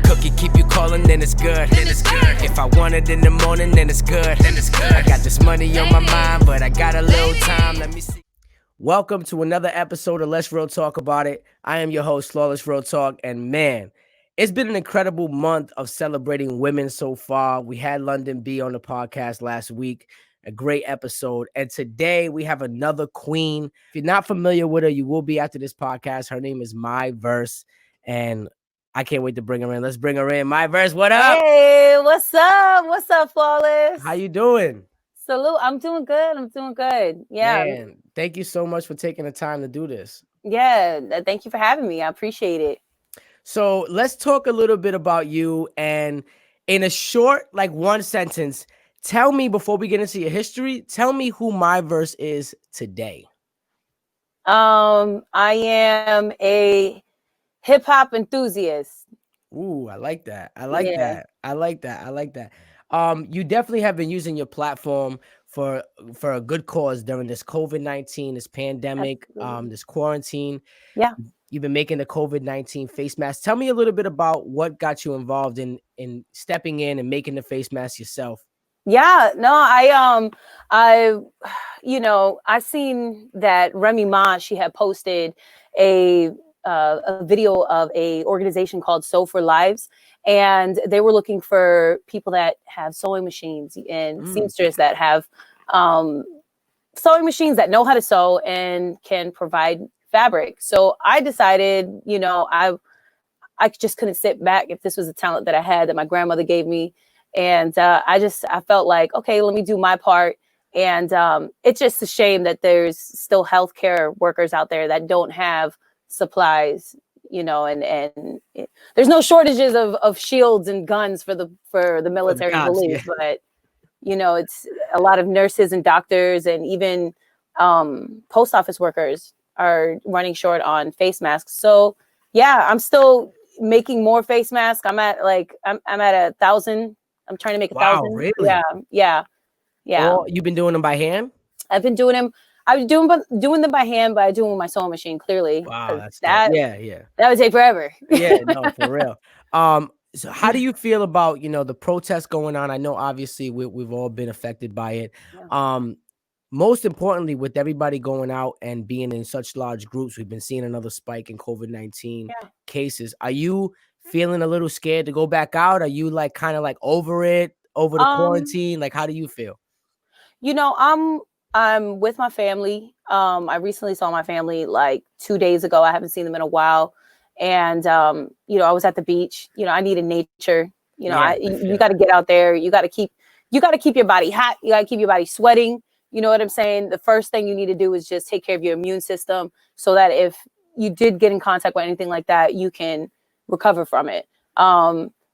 cookie keep you calling, then it's good. If I want it in the morning, then it's good. I got this money on my mind, but I got a little time. Let me see. Welcome to another episode of Let's Real Talk About It. I am your host, Flawless Real Talk, and man, it's been an incredible month of celebrating women so far. We had London B on the podcast last week, a great episode, and today we have another queen. If you're not familiar with her, you will be after this podcast. Her name is MyVerse, and I can't wait to bring her in. Let's bring her in. MyVerse, what up? Hey, what's up? What's up, Flawless? How you doing? Salute. I'm doing good. Yeah. Man, thank you so much for taking the time to do this. Yeah. Thank you for having me. I appreciate it. So let's talk a little bit about you, and in a short, like one sentence, tell me before we get into your history, tell me who MyVerse is today. I am a hip hop enthusiast. Ooh, I like that. I like that. You definitely have been using your platform for a good cause during this COVID-19, this pandemic, this quarantine. Yeah. You've been making the COVID-19 face mask. Tell me a little bit about what got you involved in stepping in and making the face mask yourself. Yeah, no, I seen that Remy Ma, she had posted a video of a organization called Sew for Lives, and they were looking for people that have sewing machines and seamsters that have sewing machines that know how to sew and can provide fabric. So I decided, I just couldn't sit back if this was a talent that I had that my grandmother gave me. And I felt like, okay, let me do my part. And it's just a shame that there's still healthcare workers out there that don't have supplies, and there's no shortages of shields and guns for the military police, yeah. But it's a lot of nurses and doctors and even post office workers are running short on face masks. So yeah, I'm still making more face masks. I'm at 1,000. I'm trying to make 1,000. Wow, really? Yeah. Well, you've been doing them by hand? I've been doing them. I was doing them by hand, but I do them with my sewing machine. Clearly, wow, that would take forever. Yeah, no, for real. So how do you feel about the protests going on? I know obviously we've all been affected by it. Yeah. Most importantly, with everybody going out and being in such large groups, we've been seeing another spike in COVID-19 cases. Are you feeling a little scared to go back out? Are you kind of over the quarantine? How do you feel? I'm with my family. I recently saw my family 2 days ago. I haven't seen them in a while. And, I was at the beach. I needed nature. You got to get out there. You got to keep your body hot. You got to keep your body sweating. You know what I'm saying? The first thing you need to do is just take care of your immune system so that if you did get in contact with anything like that, you can recover from it.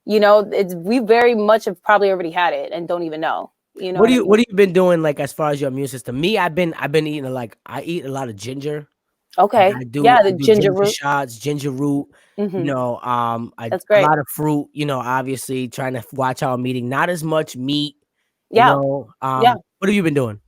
We very much have probably already had it and don't even know. What have you been doing as far as your immune system? Me, I've been eating I eat a lot of ginger. Okay. I do ginger root shots, ginger root. Mm-hmm. That's great. A lot of fruit. Obviously trying to watch how I'm eating. Not as much meat. Yeah. What have you been doing?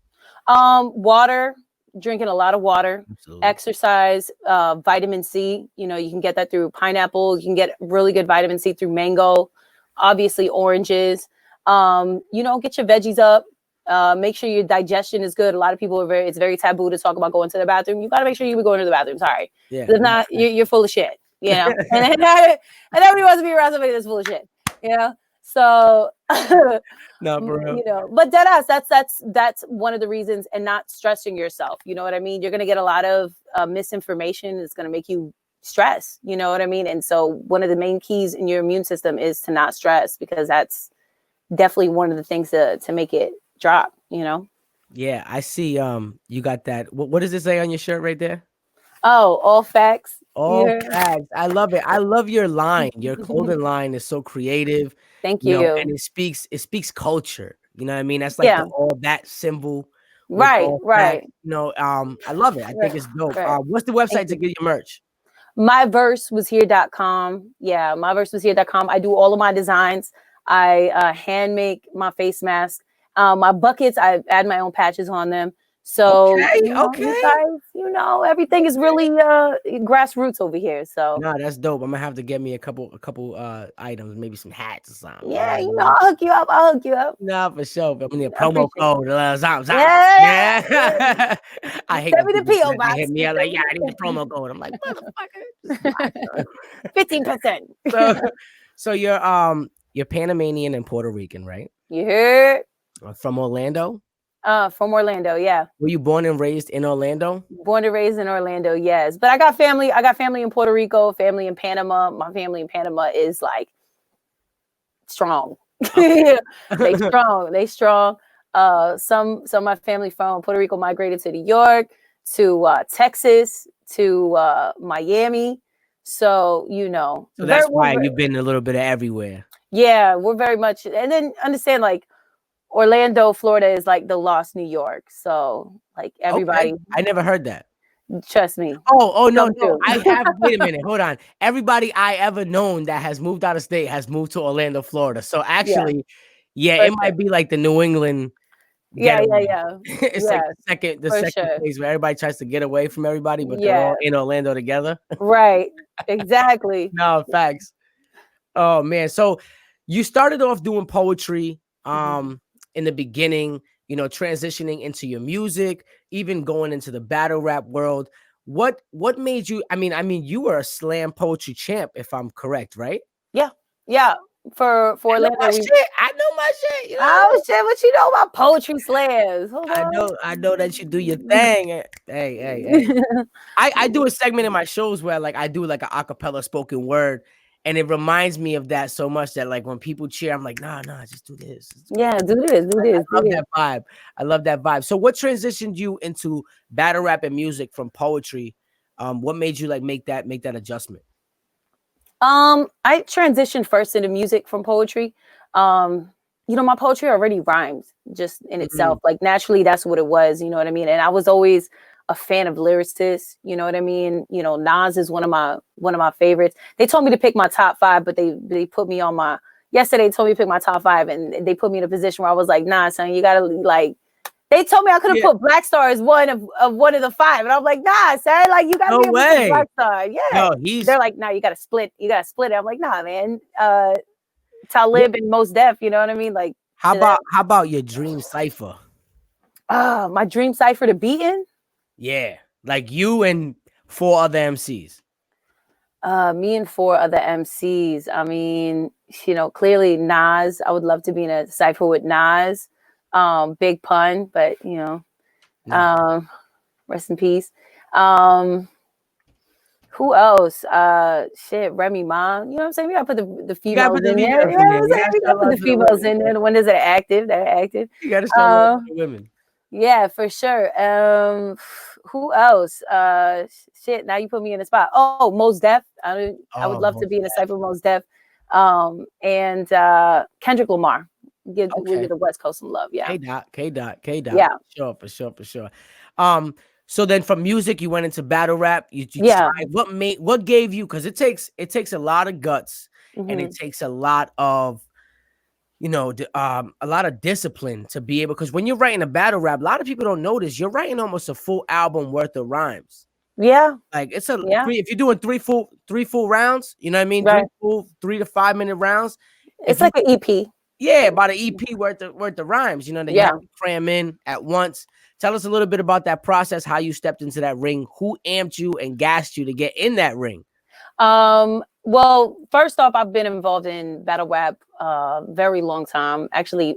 Water. Drinking a lot of water. Absolutely. Exercise, vitamin C. You can get that through pineapple. You can get really good vitamin C through mango. Obviously, oranges. Get your veggies up. Make sure your digestion is good. A lot of people it's very taboo to talk about going to the bathroom. You got to make sure you be going to the bathroom. Sorry. Yeah. If not, you're full of shit, and nobody wants to be around somebody that's full of shit, So, no, for real. But deadass, that's one of the reasons, and not stressing yourself. You know what I mean? You're going to get a lot of misinformation. It's going to make you stress. You know what I mean? And so one of the main keys in your immune system is to not stress, because that's definitely one of the things to make it drop, Yeah, I see. You got that. What does it say on your shirt right there? Oh, all facts. All facts. I love it. I love your line. Your clothing line is so creative. Thank you. And it speaks culture. You know what I mean? That's all that symbol. Right. Facts. I love it. I think it's dope. Right. What's the website to get your merch? MyVerseWasHere.com. Yeah, MyVerseWasHere.com. I do all of my designs. I hand make my face mask. My buckets, I add my own patches on them. So, Okay, you okay. guys, everything is really grassroots over here. So, No, that's dope. I'm gonna have to get me a couple items, maybe some hats or something. You know yeah, what I mean? I'll hook you up. I'll hook you up. No, for sure. But we need a I promo appreciate it. code. Zom zom. Yeah, yeah. Yeah. I hate Send when me the people P.O. they hit box. me Just up like, send yeah, I need the me promo code. I'm like, motherfucker, just buy it. 15%. So, so you're Panamanian and Puerto Rican, right? You heard? From Orlando. From Orlando, yeah. Were you born and raised in Orlando? Born and raised in Orlando, yes. But I got family. I got family in Puerto Rico, family in Panama. My family in Panama is like strong. Okay. They strong. They strong. Some of my family from Puerto Rico migrated to New York, to Texas, to Miami. So So that's why we're you've been a little bit of everywhere. yeah, we're very much. And then understand, like, Orlando, Florida is like the lost New York. So like Okay. everybody, I never heard that. trust me, Oh no, come no. through. I have wait a minute, hold on. Everybody I ever known that has moved out of state has moved to Orlando, Florida. So Yeah, actually, yeah, for it sure. might be like the New England Yeah, yeah, getaway. yeah. It's like Yeah, the for second sure. place where everybody tries to get away from everybody, but they're Yeah, all in Orlando together. right. Exactly. No, facts. Oh man. So you started off doing poetry Mhm. in the beginning, transitioning into your music, even going into the battle rap world. What made you I mean you were a slam poetry champ if I'm correct, right? Yeah, yeah. For I know Orlando, my we. shit. I know my shit, Oh shit! What you know about poetry slams? Hold I know that you do your on. thing. Hey. I do a segment in my shows where like I do like an acapella spoken word, and it reminds me of that so much that like when people cheer, I'm like, nah, just do this. Just do Yeah, do this, do this, I do love this. that vibe. I love that vibe. So what transitioned you into battle rap and music from poetry? What made you like make that adjustment? I transitioned first into music from poetry. My poetry already rhymes just in Mhm. itself. Like naturally, that's what it was. You know what I mean? And I was always a fan of lyricists. You know what I mean? Nas is one of my favorites. They told me to pick my top five, but they put me on my yesterday. They told me to pick my top five, and they put me in a position where I was like, nah, son, you gotta like. They told me I could have Yeah. put Black Star as one of one of the five, and I'm like, nah, son, like you gotta No be able to put way. Black Star, yeah. Yo, They're like, no, you gotta split. You gotta split it. I'm like, nah, man. Talib and Most Def, you know what I mean? Like, how to them. about how about your dream cipher? My dream cipher to be in. Yeah. Like you and four other MCs. Me and four other MCs. I mean, clearly Nas. I would love to be in a cipher with Nas. Big Pun, but No. um, rest in peace. Um, who else? Shit, Remy Ma. You know what I'm saying? We gotta put the You gotta females put the in there. females You know in what there. I'm You saying? gotta We show gotta put love the to the females women. in there. The ones that are active. That are active. You gotta show love Uh, to the women. yeah, for sure. Who else? Shit. Now you put me in a spot. Oh, Most Def. I would Oh, love to most be in a deaf. cipher with Most Def. And Kendrick Lamar. We Okay. give the West Coast some love. Yeah. K dot. Yeah. For sure. Um, so then from music you went into battle rap. You Yeah. tried what gave you because it takes a lot of guts and it Hmm. takes a lot of a lot of discipline to be able because when you're writing a battle rap, a lot of people don't notice you're writing almost a full album worth of rhymes. Yeah. Like it's a Yeah. three if you're doing three full rounds, you know what I mean? Right. 3 to 5 minute rounds. It's If you like an EP. Yeah, about an EP worth of rhymes, that you have Yeah. to cram in at once. Tell us a little bit about that process, how you stepped into that ring, who amped you and gassed you to get in that ring. Well, first off, I've been involved in battle rap very long time. Actually,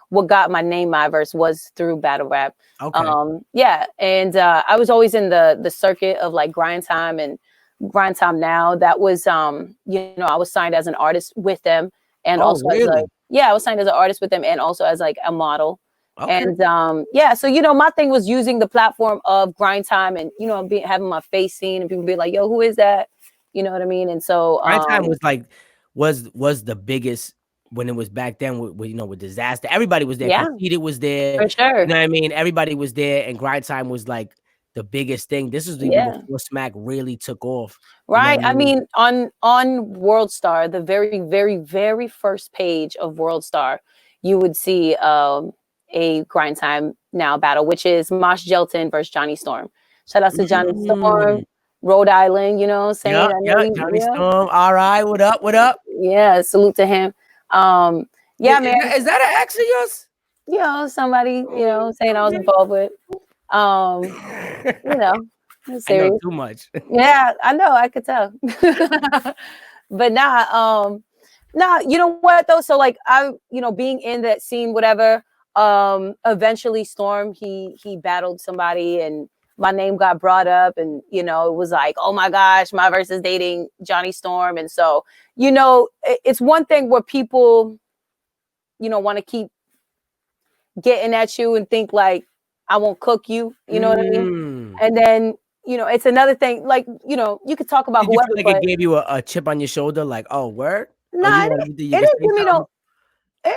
what got my name MyVerse was through battle rap. Okay. Yeah, and I was always in the circuit of like Grind Time and Grind Time Now. That was I was signed as an artist with them, and Oh, also as a really? yeah, I was signed as an artist with them, and also as like a model. Okay. And yeah, so my thing was using the platform of Grind Time, and having my face seen, and people be like, "Yo, who is that?" You know what I mean? And so, Prime time was like was the biggest when it was back then with disaster. Everybody was there. yeah, Conceited was there. for You sure. know what I mean? Everybody was there, and grind time was like the biggest thing. This was even Yeah, before Smack really took off. You know right. what I I mean? mean, on World Star, the very, very, very first page of World Star, you would see a Grind Time Now battle, which is Mosh Gelton versus Johnny Storm. Shout out to Johnny Storm, Rhode Island. You know what I'm saying? Yeah, I know yeah, he, Johnny Storm. All right, what up? What up? yeah, salute to him. Yeah, man. Is that an ex of yours? You know, somebody, saying I was involved with. You know, I know serious. too much. Yeah, I know, I could tell. But you know what though? So like being in that scene, whatever, eventually Storm, he battled somebody and my name got brought up and it was like, oh my gosh, MyVerse is dating Johnny Storm. And so, it's one thing where people, want to keep getting at you and think like, I won't cook you, you know what I mean? And then, it's another thing, like, you could talk about Did you whoever, feel like it gave you a chip on your shoulder? Like, oh, word? No, it didn't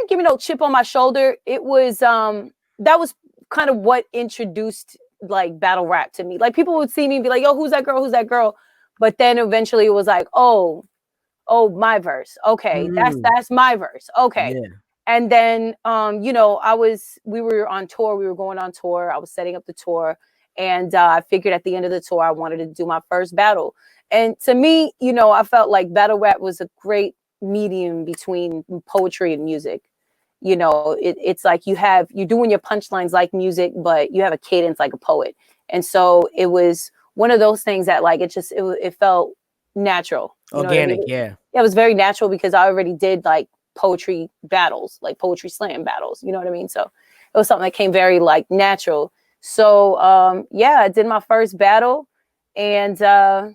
give me no chip on my shoulder. It was, that was kind of what introduced like battle rap to me. Like people would see me and be like, yo, who's that girl? Who's that girl? But then eventually it was like, oh, MyVerse. Okay. That's MyVerse. Okay. Yeah. And then, we were on tour. We were going on tour. I was setting up the tour. And I figured at the end of the tour, I wanted to do my first battle. And to me, I felt like battle rap was a great medium between poetry and music. It's like you're doing your punchlines like music, but you have a cadence like a poet. And so it was one of those things that like, it felt natural. Organic, Yeah, it was very natural because I already did like poetry battles, like poetry slam battles, you know what I mean? So it was something that came very like natural. So I did my first battle and that's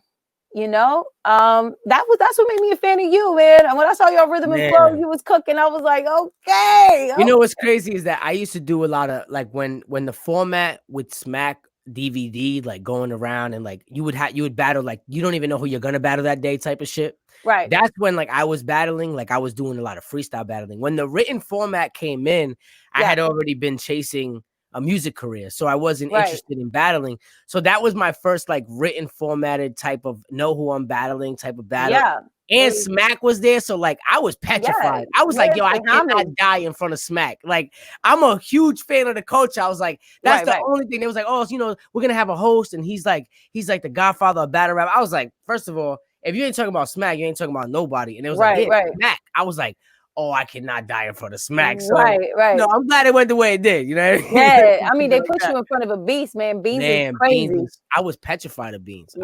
what made me a fan of you, man. And when I saw your rhythm and flow, you was cooking, I was like, okay. You know what's crazy is that I used to do a lot of like when the format would smack DVD, like going around and like you would battle, like you don't even know who you're gonna battle that day type of shit. Right. That's when like I was battling, like I was doing a lot of freestyle battling. When the written format came in, I had already been chasing a music career, so I wasn't interested in battling. So that was my first like written formatted type of know who I'm battling type of battle. Yeah. And Smack was there, so like I was petrified. I was like, yo, I cannot die in front of Smack. Like I'm a huge fan of the culture. I was like, that's the only thing. They was like, oh, we're gonna have a host, and he's like the godfather of battle rap. I was like, first of all, if you ain't talking about Smack, you ain't talking about nobody. And it was like, Smack. I was like, oh, I cannot die in front of Smack. So no, I'm glad it went the way it did. You know what I mean? Yeah, I mean they put you in front of a beast, man. Beans is crazy. I was petrified of Beans.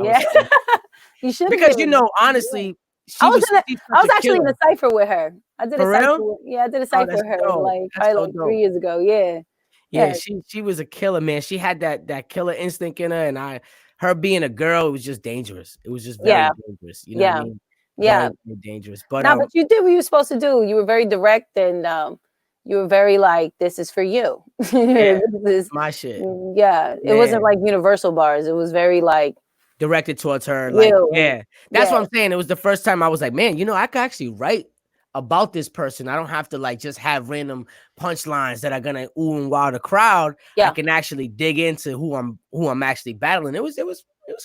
You should, because honestly. I was actually in a cipher with her. I did a cipher. I did a cipher with her like 3 years ago. Yeah. She was a killer, man. She had that killer instinct in her, and her being a girl, it was just dangerous. It was just very dangerous. You know what I mean? Very, very dangerous. But but you did what you were supposed to do. You were very direct and you were very like, this is for you. This is my shit. Yeah. It wasn't like universal bars. It was very like directed towards her. Like, that's what I'm saying. It was the first time I was like, man, I could actually write about this person. I don't have to like just have random punchlines that are gonna ooh and wow the crowd. I can actually dig into who I'm actually battling. It was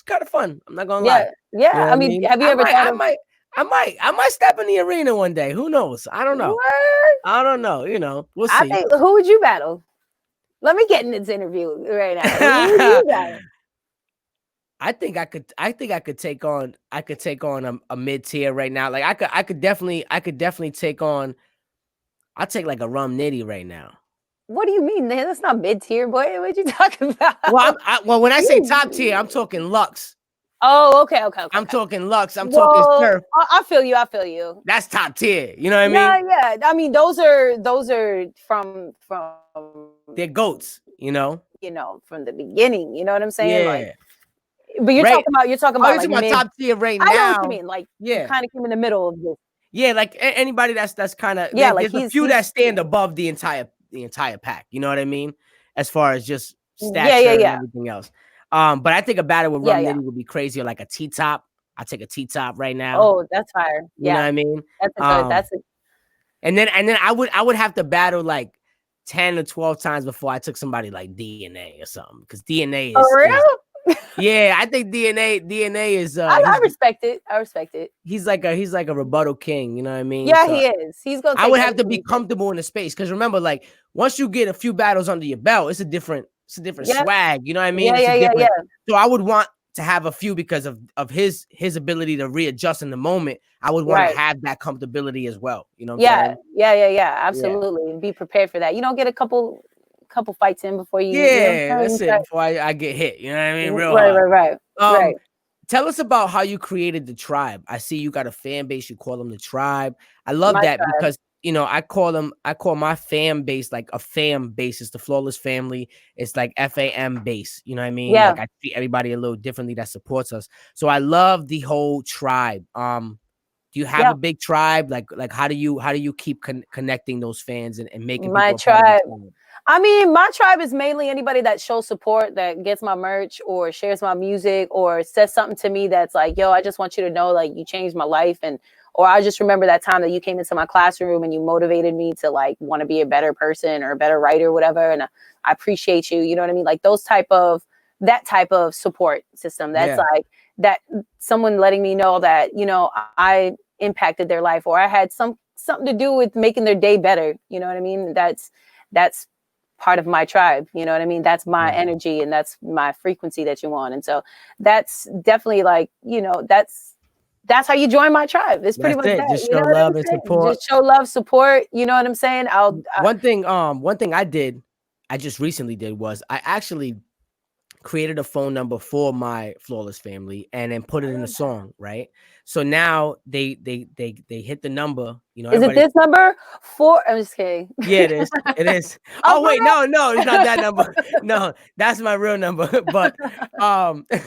kind of fun. I'm not gonna lie. Yeah. I mean, have you ever thought I might step in the arena one day. Who knows? I don't know. I don't know. We'll see. I think, who would you battle? Let me get in this interview right now. Who would you battle? I think I could take on a mid-tier right now. Like I could definitely take on. I'll take like a Rum Nitty right now. What do you mean? That's not mid-tier, boy. What you talking about? Well, when I say top tier, I'm talking Lux. Oh, okay. I'm talking Lux. I'm talking Surf. I feel you. That's top tier. You know what I mean? Yeah. I mean, those are from they're goats. From the beginning. You know what I'm saying? Yeah. Like, but you're talking about like my top tier right now. I know what you mean. Like, you kind of came in the middle of this. Yeah, like anybody that's kind of like there's a few that stand above the entire pack. You know what I mean? As far as just stature and everything else. But I think a battle with Rum Nitty would be crazy, or like a T-top. I'll take a T-top right now. Oh, that's fire. You know what I mean? That's a and then I would have to battle like 10 or 12 times before I took somebody like DNA or something, because DNA is. For real? Yeah, I think DNA is I respect it. I respect it. he's like a rebuttal king, you know what I mean? Yeah, So he is. He's gonna I take would have to anything be you say. comfortable in the space because remember, like once you get a few battles under your belt, it's a different Yep. swag. You know what I mean? Yeah, It's a yeah, yeah, different. yeah. So I would want to have a few because of his ability to readjust in the moment. I would want to Right. have that comfortability as well. You know what I'm Yeah, saying? yeah, yeah, yeah. Yeah. Absolutely. Be prepared for that. You don't get a couple fights in before you know Yeah, what I'm saying? that's it. Before I get hit, you know what I mean? Real Right, hard. right, right, Um, right. Tell us about how you created the tribe. I see you got a fan base. You call them the tribe. I love My that tribe. because I call my fan base like a fam base. It's the Flawless Family. It's like FAM base. You know what I mean? Yeah, Like I treat everybody a little differently that supports us. So I love the whole tribe. Do you have yeah. a big tribe? Like how do you keep connecting those fans and making My people a part of the tribe. tribe? I mean, my tribe is mainly anybody that shows support, that gets my merch or shares my music or says something to me that's like, yo, I just want you to know, like, you changed my life. And, or I just remember that time that you came into my classroom and you motivated me to like want to be a better person or a better writer, whatever. And I appreciate you. You know what I mean? Like that type of support system. That's Yeah, like that someone letting me know that, I impacted their life or I had something to do with making their day better. You know what I mean? That's part of my tribe. You know what I mean? That's my yeah. energy and that's my frequency that you want. And so that's definitely like, that's how you join my tribe. It's pretty That's much it. that. Just You show know what I'm love and saying? support. Just show love, support. You know what I'm saying? One thing I just recently did was I actually created a phone number for my Flawless Family and then put it in a song, right? So now they hit the number, Is it everybody. this number? I'm just kidding. Yeah, it is. It is. Oh, Oh for wait, no, it's not that number. No, that's my real number. But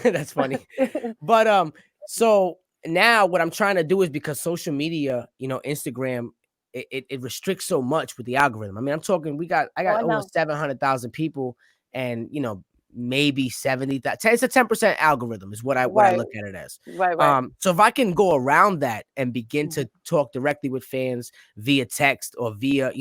that's funny. real? But so now what I'm trying to do is because social media, Instagram, it restricts so much with the algorithm. I mean, I'm talking I Oh, got I over know. 700,000 people and maybe 70,000. It's a 10% algorithm is what I Right, look at it as. right, right. So if I can go around that and begin Mhm. to talk directly with fans via text or via,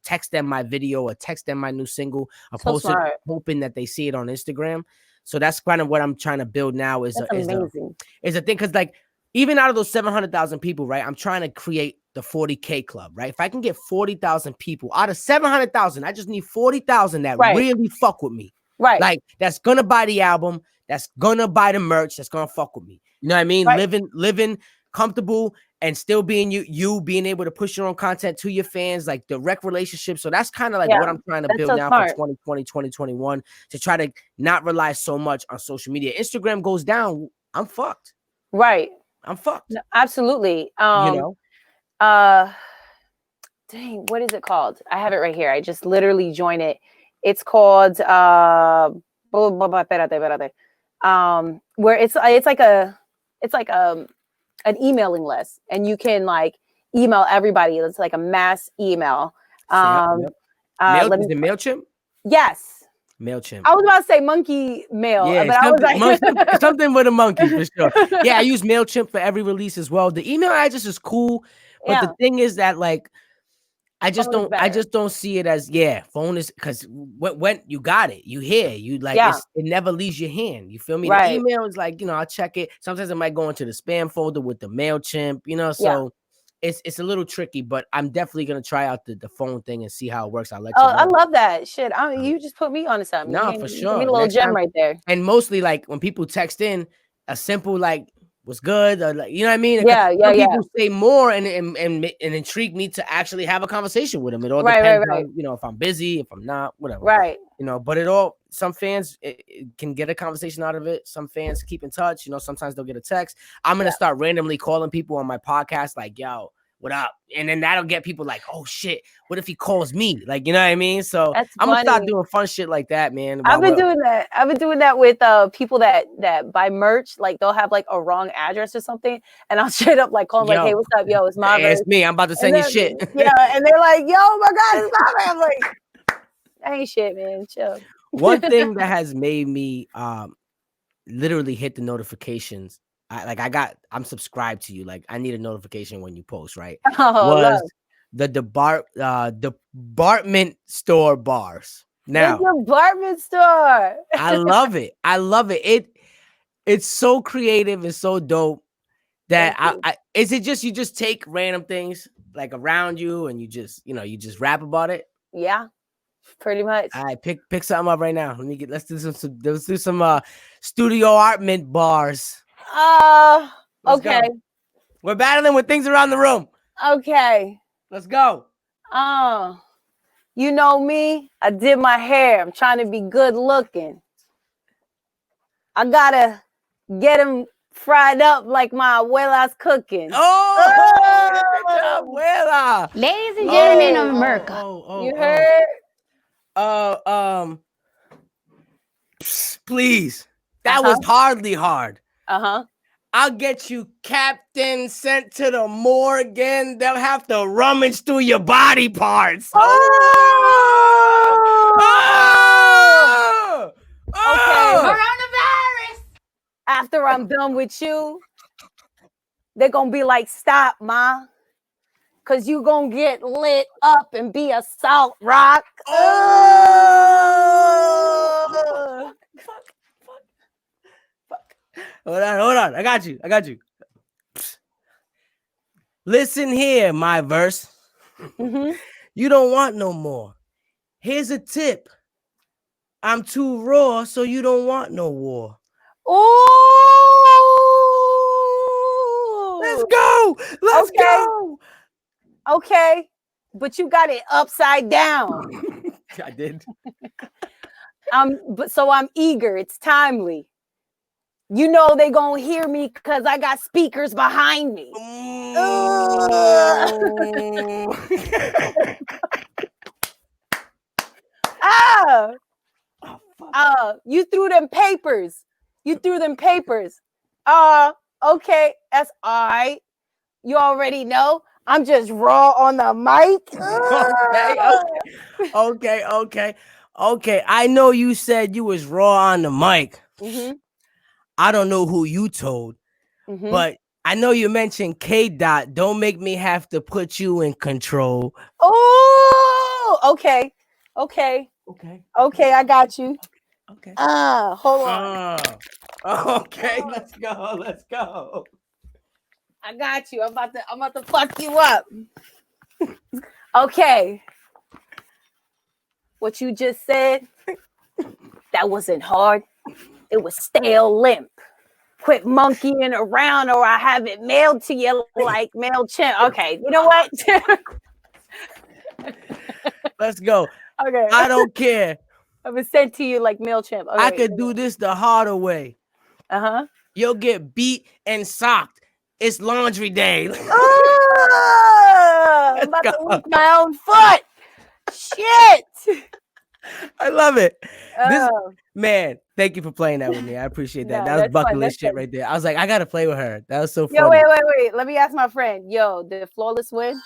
text them my video or text them my new single or So post it, smart. hoping that they see it on Instagram. So that's kind of what I'm trying to build now is That's a is a amazing. is a thing because like even out of those 700,000 people, right? I'm trying to create the 40K club, right? If I can get 40,000 people out of 700,000, I just need 40,000 that Right, really fuck with me, right, like that's gonna buy the album, that's gonna buy the merch, that's gonna fuck with me. You know what I mean? right. Living comfortable and still being you being able to push your own content to your fans, like direct relationships. So that's kind of like what Yeah, I'm trying to that's build so now for smart. 2020, 2021 to try to not rely so much on social media. Instagram goes down, I'm fucked. Right. I'm fucked. No, absolutely. You know? Uh, dang, what is it called? I have it right here. I just literally joined it. It's called espérate, espérate. Where it's like an emailing list, and you can like email everybody. It's like a mass email. Yep, Um, yep. Mail let is me. it MailChimp? Yes, MailChimp. I was about to say monkey mail, Yeah, but I was like, something with a monkey for sure. Yeah, I use MailChimp for every release as well. The email address is cool, but the yeah, thing is that like phone is I better. just don't see it as phone is because when you got it, you hear you like Yeah, it never leaves your hand. You feel me? The right. email is like, I'll check it. Sometimes it might go into the spam folder with the MailChimp, Yeah. so it's a little tricky, but I'm definitely gonna try out the phone thing and see how it works. I'll let you Oh, I know. love that shit. Um, You just put me onto something. no, for You gave me sure. a little Next gem time, right there. and mostly like when people text in a simple like "what's good," or like you know what I mean. 'Cause Yeah, yeah, some yeah. people say more and intrigue me to actually have a conversation with them. It all Right, right, depends right, on if I'm busy, if I'm not, whatever. right. But some fans it can get a conversation out of it. Some fans keep in touch. Sometimes they'll get a text. I'm gonna Yeah. start randomly calling people on my podcast, like, "Yo, what up?" And then that'll get people like, "Oh shit, what if he calls me?" Like, you know what I mean? So That's I'm gonna start funny. doing fun shit like that, man. I've While been we're doing that. I've been doing that with people that buy merch. Like they'll have like a wrong address or something, and I'll straight up like call them like, "Hey, Yo, what's up, yo? It's it's MyVerse." me. I'm about to And send you then shit. yeah, and they're like, "Yo, my God, it's MyVerse." I'm like, "That ain't shit, man. Chill." One thing that has made me literally hit the notifications. I'm subscribed to you. Like I need a notification when you post, right? Oh, Was love. the department store bars. Now, department store. I love it. I love it. It's so creative and so dope that Thank you. is it just you just take random things like around you and you just rap about it? Yeah, pretty much. All right, pick something up right now. Let's do some studio art mint bars. Let's Okay. go. We're battling with things around the room. Okay. Let's go. You know me. I did my hair. I'm trying to be good looking. I gotta get them fried up like my abuela's cooking. Oh, abuela. Ladies and gentlemen of America. You heard? Please. That was hardly hard. Uh-huh. I'll get you captain sent to the morgue again. They'll have to rummage through your body parts. Oh! Okay. Coronavirus. After I'm done with you, they're gonna be like, stop, ma. Cause you gonna get lit up and be a salt rock. Oh! Fuck. Hold on. I got you. Listen here, MyVerse. Mm-hmm. You don't want no more. Here's a tip. I'm too raw, so you don't want no war. Oh, Let's go. Let's go. Okay, but you got it upside down. I did. So I'm eager. It's timely. You know they gonna hear me because I got speakers behind me. You threw them papers. Okay, that's all right. You already know. I'm just raw on the mic. Okay. I know you said you was raw on the mic. Mm-hmm. I don't know who you told, but I know you mentioned K. Dot. Don't make me have to put you in control. Oh, okay. I got you. Okay. Hold on. Okay, let's go. I got you. I'm about to fuck you up. Okay. What you just said, that wasn't hard. It was stale limp. Quit monkeying around or I have it mailed to you like MailChimp. Okay, you know what? Let's go. Okay. I don't care. I was sent to you like MailChimp. Okay, I could do this the harder way. Uh-huh. You'll get beat and socked. It's laundry day. I'm about to lick my own foot. Shit. I love it. Man, thank you for playing that with me. I appreciate that. That was bucket list shit right there. I was like, I gotta play with her. That was so funny. Yo, wait. Let me ask my friend. Yo, did Flawless win?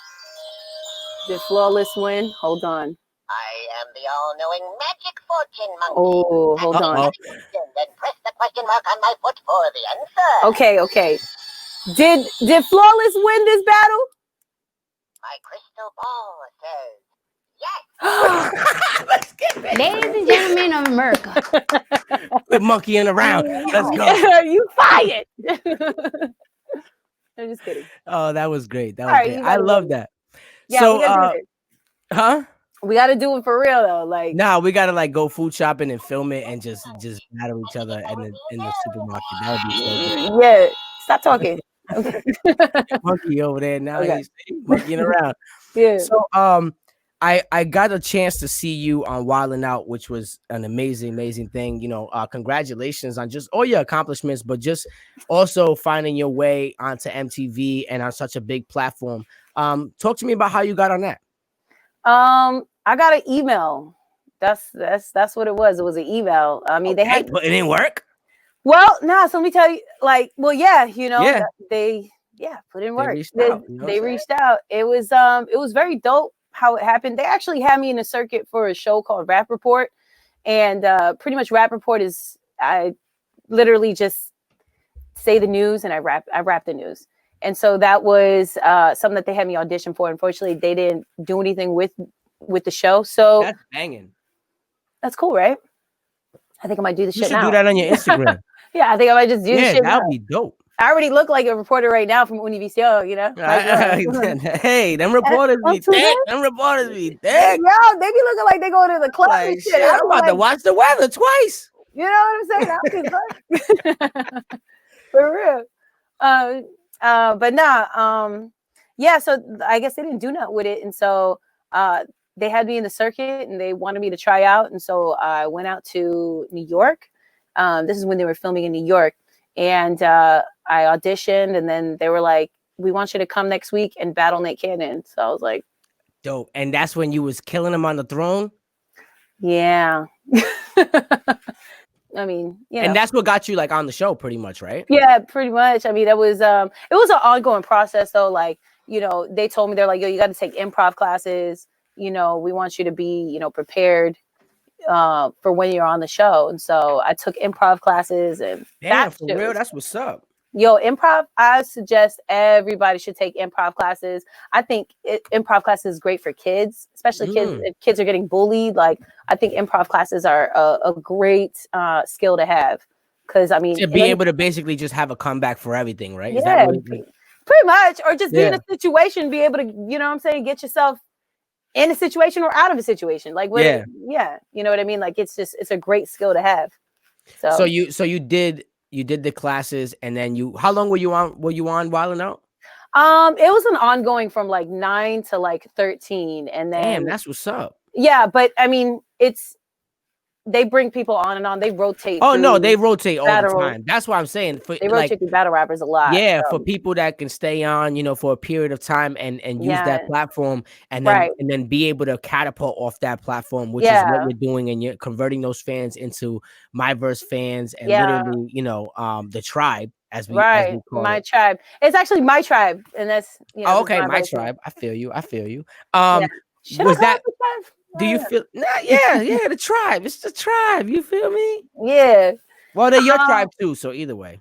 Hold on. I am the all-knowing magic fortune monkey. Oh, hold on. Then press the question mark on my foot for the answer. Okay. Did Flawless win this battle? My crystal ball says yes. Let's get it. Ladies and gentlemen of America. Quit monkeying around. Let's go. You fired. I'm just kidding. Oh, that was great. I love that. Yeah, so, we gotta do this. huh? We gotta do it for real though. Like, nah, we gotta like go food shopping and film it and just battle each other in the supermarket. That would be so good. Yeah, stop talking. Monkey over there now. He's monkeying around. Yeah. So I got a chance to see you on Wildin' Out, which was an amazing thing. You know, congratulations on just all your accomplishments, but just also finding your way onto MTV and on such a big platform. Talk to me about how you got on that. I got an email. That's what it was. It was an email. I mean, but it didn't work. Well, nah. So let me tell you. Like, well, yeah, you know, they put in work. They reached out. It was very dope how it happened. They actually had me in a circuit for a show called Rap Report, and pretty much Rap Report is I literally just say the news and I rap the news. And so that was something that they had me audition for. Unfortunately, they didn't do anything with the show. So that's banging. That's cool, right? I think I might do this You shit should now. do that on your Instagram. Yeah, I think I might just do this Yeah, shit that now. would be dope. I already look like a reporter right now from Univision, you know? Might as well. Hey, them reporters be Don't do thick. that. Them reporters be Yo, thick. they be looking like they going to the club and Like, shit. shit, I'll I'm be about to like, watch the weather twice. you know what I'm saying? I'll be like, for real. But nah, yeah, so I guess they didn't do nothing with it. And so they had me in the circuit and they wanted me to try out. And so I went out to New York. This is when they were filming in New York. And I auditioned, and then they were like, we want you to come next week and battle Nick Cannon. So I was like, Dope. And that's when you was killing him on the throne? yeah. I mean, you know. And that's what got you like on the show pretty much, right? Yeah, pretty much. I mean, it was an ongoing process though. Like, you know, they told me, they're like, yo, you got to take improv classes. You know, we want you to be, you know, prepared for when you're on the show. And so I took improv classes, and Damn, for real, that's what's up. Yo, improv, I suggest everybody should take improv classes. I think improv classes is great for kids, especially kids. If kids are getting bullied, like, I think improv classes are a great skill to have. Because, I mean, To be able to basically just have a comeback for everything, right? Yeah, Is that what pretty much. Or just be in a situation, be able to, you know what I'm saying, get yourself in a situation or out of a situation. Like, yeah, you know what I mean? Like, it's a great skill to have. So you did the classes, and then how long were you on Wildin' Out? It was an ongoing from like 9 to like 13, and then damn, that's what's up. Yeah, but I mean, they bring people on and on. They rotate. Oh no, they rotate all the battle. time. That's what I'm saying. They rotate through battle rappers a lot. Yeah, for people that can stay on, you know, for a period of time and use that platform, and then be able to catapult off that platform, which is what you're doing, and you're converting those fans into MyVerse fans, and literally, you know, the tribe as we call my tribe. It's actually my tribe, and that's, you know. Oh, okay, my tribe. I feel you. Was that? Do you feel? Nah, yeah, the tribe. It's the tribe. You feel me? Yeah. Well, they're your tribe too. So either way.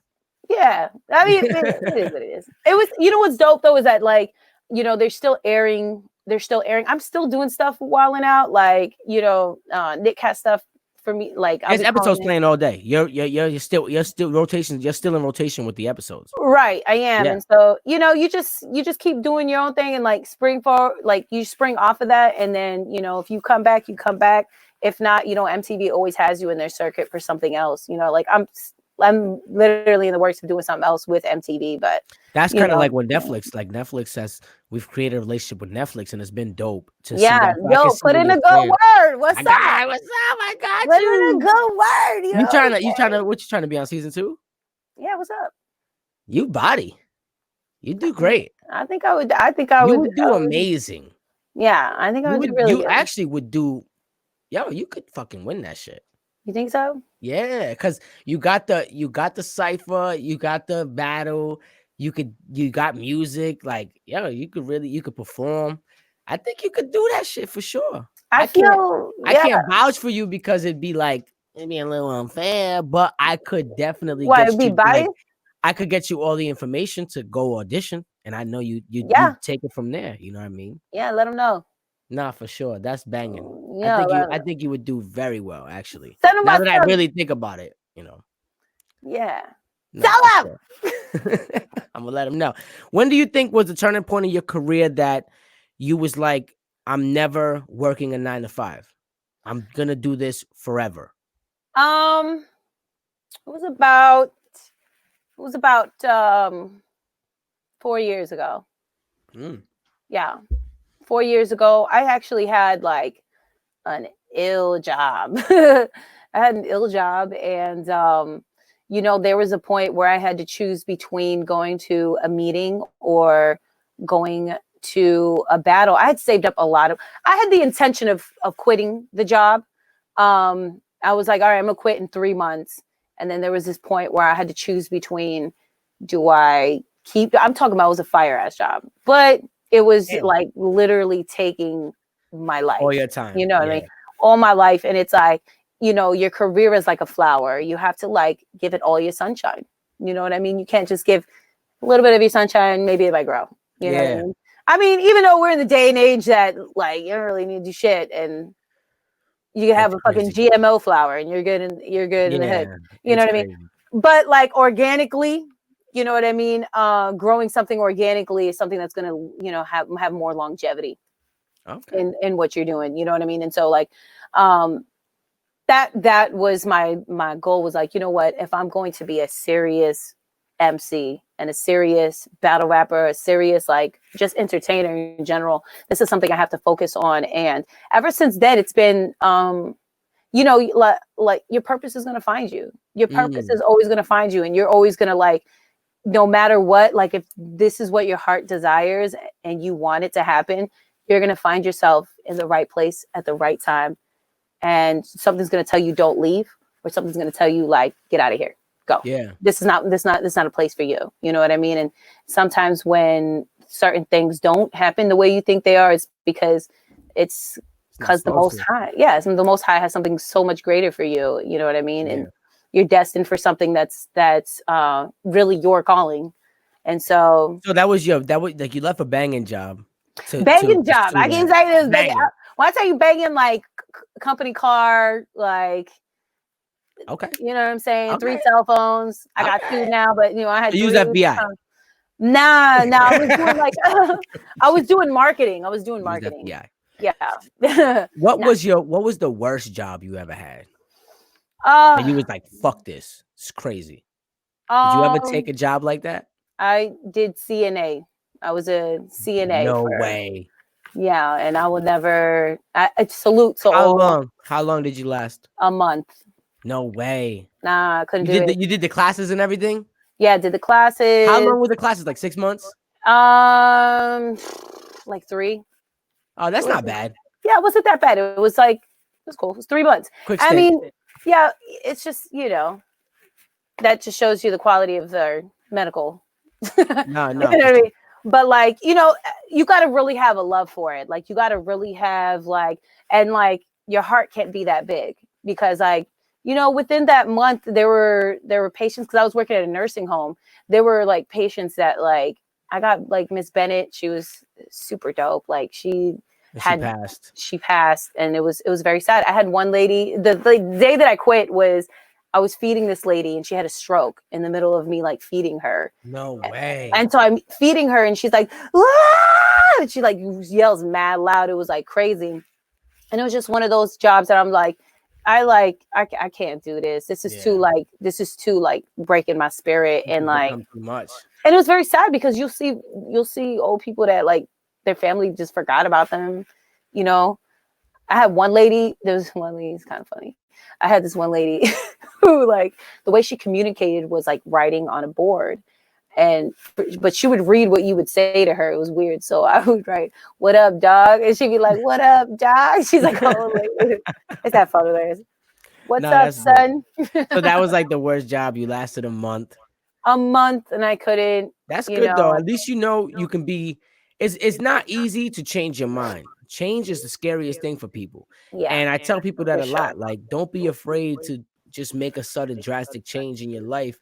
Yeah, I mean, it is what it is. It was. You know what's dope though is that, like, you know, they're still airing. I'm still doing stuff Wildin' Out. Like, you know, Nick has stuff for me. Like, there's episodes playing all day. You're still rotation. You're still in rotation with the episodes. Right, I am. And so, you know, you just keep doing your own thing, and like spring off of that, and then, you know, if you come back, you come back. If not, you know, MTV always has you in their circuit for something else. You know, like I'm literally in the works of doing something else with MTV, but that's kind of like when Netflix says we've created a relationship with Netflix, and it's been dope to see that. Yo, put in a good word. What's up? I got put you. in a good word. What you trying to be on season 2? Yeah, what's up? You body. You do great. I think I would do amazing. Yeah, I think I would do really good. Actually would do. Yo, you could fucking win that shit. You think so? Yeah, because you got the cipher, you got the battle, you got music. Like, yo, you could perform. I think you could do that shit for sure. I can't vouch for you because it'd be a little unfair, but I could definitely I could get you all the information to go audition, and I know you take it from there. You know what I mean? Yeah, let them know. Nah, for sure. That's banging. Yeah, I think you would do very well, actually. Send them now that I really think about it, you know. Yeah. Tell them. Sure. I'm gonna let him know. When do you think was the turning point in your career that you was like, I'm never working a 9 to 5. I'm gonna do this forever? It was about 4 years ago. Yeah. 4 years ago, I actually had like an ill job. I had an ill job, and you know, there was a point where I had to choose between going to a meeting or going to a battle. I had saved up I had the intention of quitting the job. I was like, all right, I'm gonna quit in 3 months. And then there was this point where I had to choose between, I'm talking about, it was a fire ass job, but it was like literally taking my life. All your time. You know what I mean? All my life. And it's like, you know, your career is like a flower. You have to like give it all your sunshine. You know what I mean? You can't just give a little bit of your sunshine, maybe it might grow. You know what I mean? I mean, even though we're in the day and age that like you don't really need to do shit, and You can have That's a fucking crazy. GMO flour, and you're good in the hood. Yeah, You know it's what I mean? crazy. But like organically, you know what I mean? Growing something organically is something that's gonna, have more longevity Okay. in what you're doing. You know what I mean? And so like, um, that was my goal, was like, you know what, if I'm going to be a serious MC and a serious battle rapper, a serious like just entertainer in general, this is something I have to focus on. And ever since then, it's been like your purpose is going to find you. Your purpose Mm, is always going to find you, and you're always going to like, no matter what, like if this is what your heart desires and you want it to happen, you're going to find yourself in the right place at the right time, and something's going to tell you don't leave, or something's going to tell you like get out of here, go. yeah. This is not a place for you. You know what I mean? And sometimes when certain things don't happen the way you think they are, it's because it's It's not because the supposed most to. high, the most high has something so much greater for you. You know what I mean? Yeah. And you're destined for something that's really your calling. And so, So that was like you left a banging job to banging job, pursue I can that. say this banging. Banging. When I tell you banging, like company car, like, Okay. you know what I'm saying? 3 Okay. cell phones. I got 2 Okay. now, but I So had use 3. FBI. Nah, I was doing like I was doing marketing. I was doing Use marketing. FBI. Yeah. What Nah. was the worst job you ever had? Uh, That you was like, fuck this. It's crazy. Did you ever take um, a job like that? I did CNA. I was a CNA No for, way. yeah, and I will never. I salute to How all. long? How long did you last? A month. No way. Nah, I couldn't do it. You did the classes and everything? Yeah, I did the How classes. long were the classes? Like 6 months? Um, like 3. Oh, It that's not wasn't. bad. Yeah, it wasn't that bad. It was like, it was cool. It was 3 months. Quick I stint. mean, yeah, it's just that just shows you the quality of their medical. You know No, what no, for I sure. mean? But like, you got to really have a love for it. Like, you got to really have like, and like, your heart can't be that big, because like, within that month there were patients, because I was working at a nursing home. There were like patients that like, I got like Miss Bennett. She was super dope. Like And she had passed. she passed, and it was very sad. I had one lady, the day that I quit was, I was feeding this lady, and she had a stroke in the middle of me like feeding her. No way. And so I'm feeding her, and she's like, "Ah!" And she like yells mad loud. It was like crazy. And it was just one of those jobs that I'm like, I can't do this. Yeah. This is too like breaking my spirit. And It's like, become too much. and it was very sad, because you'll see old people that like their family just forgot about them. You know, I had one lady, there was one lady, it's kind of funny. I had this one lady who like, the way she communicated was like writing on a board. And but she would read what you would say to her. It was weird. So I would write, "What up, dog?" And she'd be like, "What up, dog?" She's like, "Oh, like, it's that fun hilarious. What's No, up, that's dope. son?" So that was like the worst job. You lasted a month. A month, and I couldn't, That's you good though. know. At least you can be. It's not easy to change your mind. Change is the scariest thing for people. Yeah, And I tell people that for a sure. lot. Like, don't be afraid to just make a sudden drastic change in your life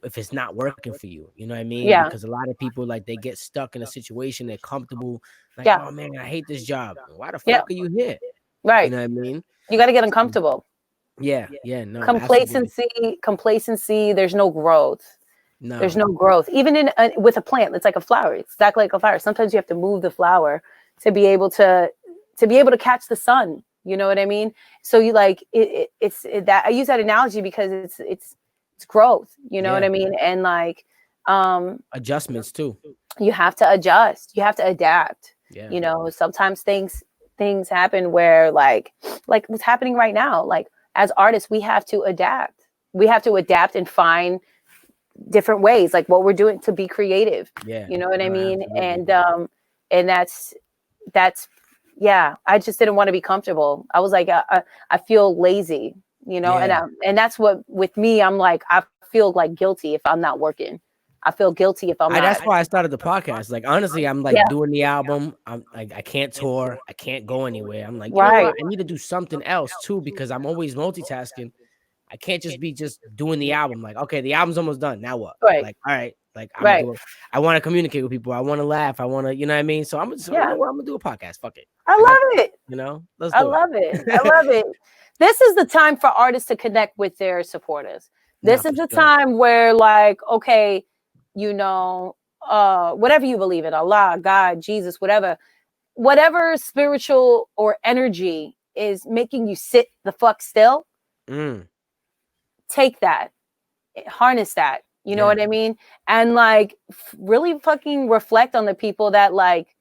if it's not working for you. You know what I mean? Yeah, Because a lot of people, like, they get stuck in a situation, they're comfortable, like, yeah, oh man, I hate this job. Why the yeah. fuck are you here? You Right. know what I mean? You got to get So, uncomfortable. yeah, yeah, no, absolutely. Complacency. There's no growth. There's No. no growth. Even with a plant, it's like a flower. It's exactly like a flower. Sometimes you have to move the flower to be able to catch the sun. You know what I mean? So you like that. I use that analogy because it's growth. You know what Yeah. I mean? And like, um, Adjustments too. you have to adjust. You have to adapt. Yeah. Sometimes things happen where like what's happening right now. Like, as artists, we have to adapt. We have to adapt and find different ways, like what we're doing, to be creative. Yeah. You know what I No, mean? absolutely. And that's yeah, I just didn't want to be comfortable. I was like, I feel lazy, and Yeah. that's what, with me, I'm like, I feel like guilty if I'm not working. I feel guilty if I'm not. That's why I started the podcast. Like, honestly, I'm like Yeah, doing the album. I'm like, I can't tour. I can't go anywhere. I'm like, you know right, what? I need to do something else too, because I'm always multitasking. I can't just be just doing the album. Like, okay, the album's almost done. Now what? right. Like, all right, Like Right. I want to communicate with people. I want to laugh. I want to, you know what I mean? So you know what? I'm gonna do a podcast. Fuck it. I got love it. You know, let's I do love it. I it. love it. This is the time for artists to connect with their supporters. Nah, This for is the sure. time where, like, okay, you know, whatever you believe in, Allah, God, Jesus, whatever spiritual or energy is making you sit the fuck still, take that, harness that. You know what I mean? And like really fucking reflect on the people that like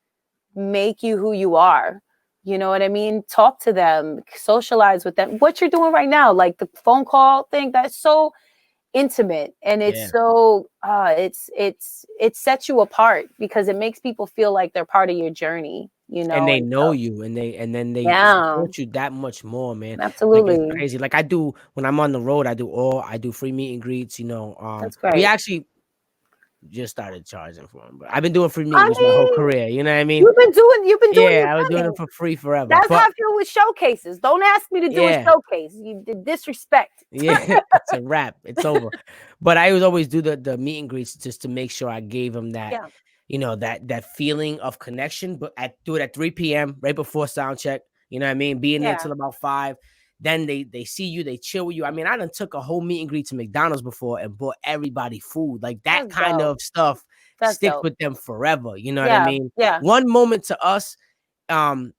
make you who you are. You know what I mean? Talk to them, socialize with them. What you're doing right now, like the phone call thing, that's so intimate, and it's so it sets you apart because it makes people feel like they're part of your journey. You know, And they and know so, you, and then they yeah, support you that much more, man. Like, it's absolutely, crazy. Like, I do when I'm on the road, I do free meet and greets. You know, that's we great. actually just started charging for them, but I've been doing free meet and I greets my whole mean, career. You know what I mean? you've been doing Yeah, your I was doing thing. them for free forever. That's how But I feel with showcases. Don't ask me to do a yeah, showcase. You did disrespect. yeah, it's a wrap. It's over. But I would always do the meet and greets just to make sure I gave them that, Yeah, you know, that feeling of connection. But do it at 3 p.m. right before sound check. You know what I mean? Being there yeah, till about 5. Then they see you, they chill with you. I mean, I done took a whole meet and greet to McDonald's before and bought everybody food. Like, that that's kind dope. of stuff That's sticks dope. with them forever. You know what I Yeah, mean? yeah, One moment to us, one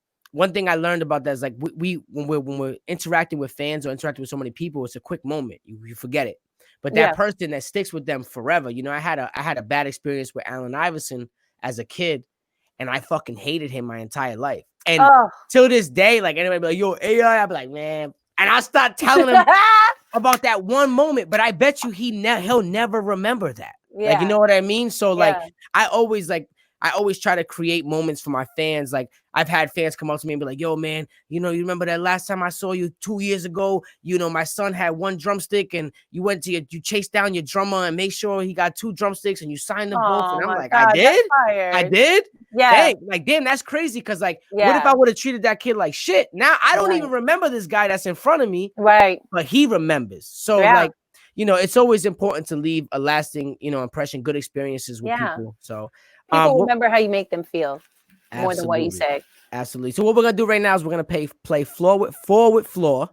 thing I learned about that is like we when we're interacting with fans or interacting with so many people, it's a quick moment. You forget it. But that yeah. person that sticks with them forever. You know, I had a bad experience with Allen Iverson as a kid, and I fucking hated him my entire life. And Oh. till this day, like, anybody be like, yo, AI, I'll be like, man. And I'll start telling him about that one moment, but I bet you he'll never remember that. Like, you Yeah, know what I mean? So like, yeah. I always try to create moments for my fans. Like, I've had fans come up to me and be like, yo, man, you know, you remember that last time I saw you 2 years ago? You know, my son had one drumstick and you chased down your drummer and made sure he got 2 drumsticks and you signed them both. Oh And I'm my like, I God, that's did? I fire. did? Yeah, Dang, like, damn, that's crazy. Cause like, what if yeah, I would have treated that kid like shit? Now I don't right, even remember this guy that's in front of me, right. but he remembers. So Yeah, like, you know, it's always important to leave a lasting, you know, impression, good experiences with yeah. people. So People what remember how you make them feel more than what you absolutely. say. Absolutely. So what we're gonna do right now is we're gonna play floor with floor.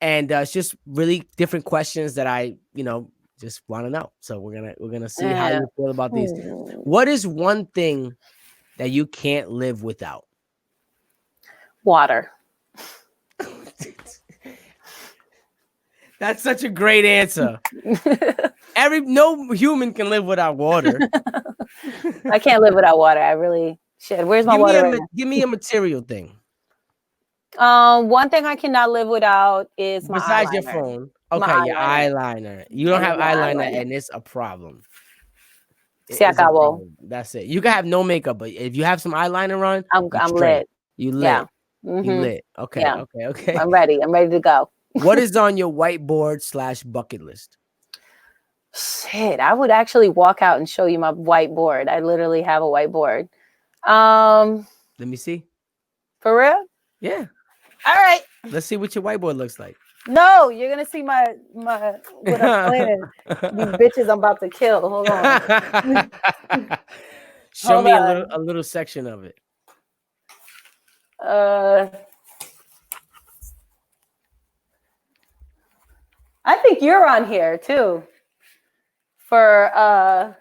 And it's just really different questions that I, you know, just want to know. So we're gonna see how Yeah. you feel about these. Hmm. What is one thing that you can't live without? Water. That's such a great answer. No human can live without water. I can't live without water. I really should. Where's my water right Give me a material thing now? One thing I cannot live without is my besides your eyeliner. phone. My Okay, your eyeliner. eyeliner. You don't Can't live have without eyeliner, eyeliner. and it's a problem. It Se is a acabó. problem. That's it. You can have no makeup, but if you have some eyeliner on, you I'm straight. lit. You Yeah. lit. You Mm-hmm. lit. Okay. Yeah. Okay. Okay. I'm ready. I'm ready to go. What is on your whiteboard / bucket list? Shit, I would actually walk out and show you my whiteboard. I literally have a whiteboard. Let me see. For real? Yeah. All right. Let's see what your whiteboard looks like. No, you're gonna see my what I'm planning. These bitches I'm about to kill. Hold on. Show Hold me on. a little section of it. I think you're on here too. For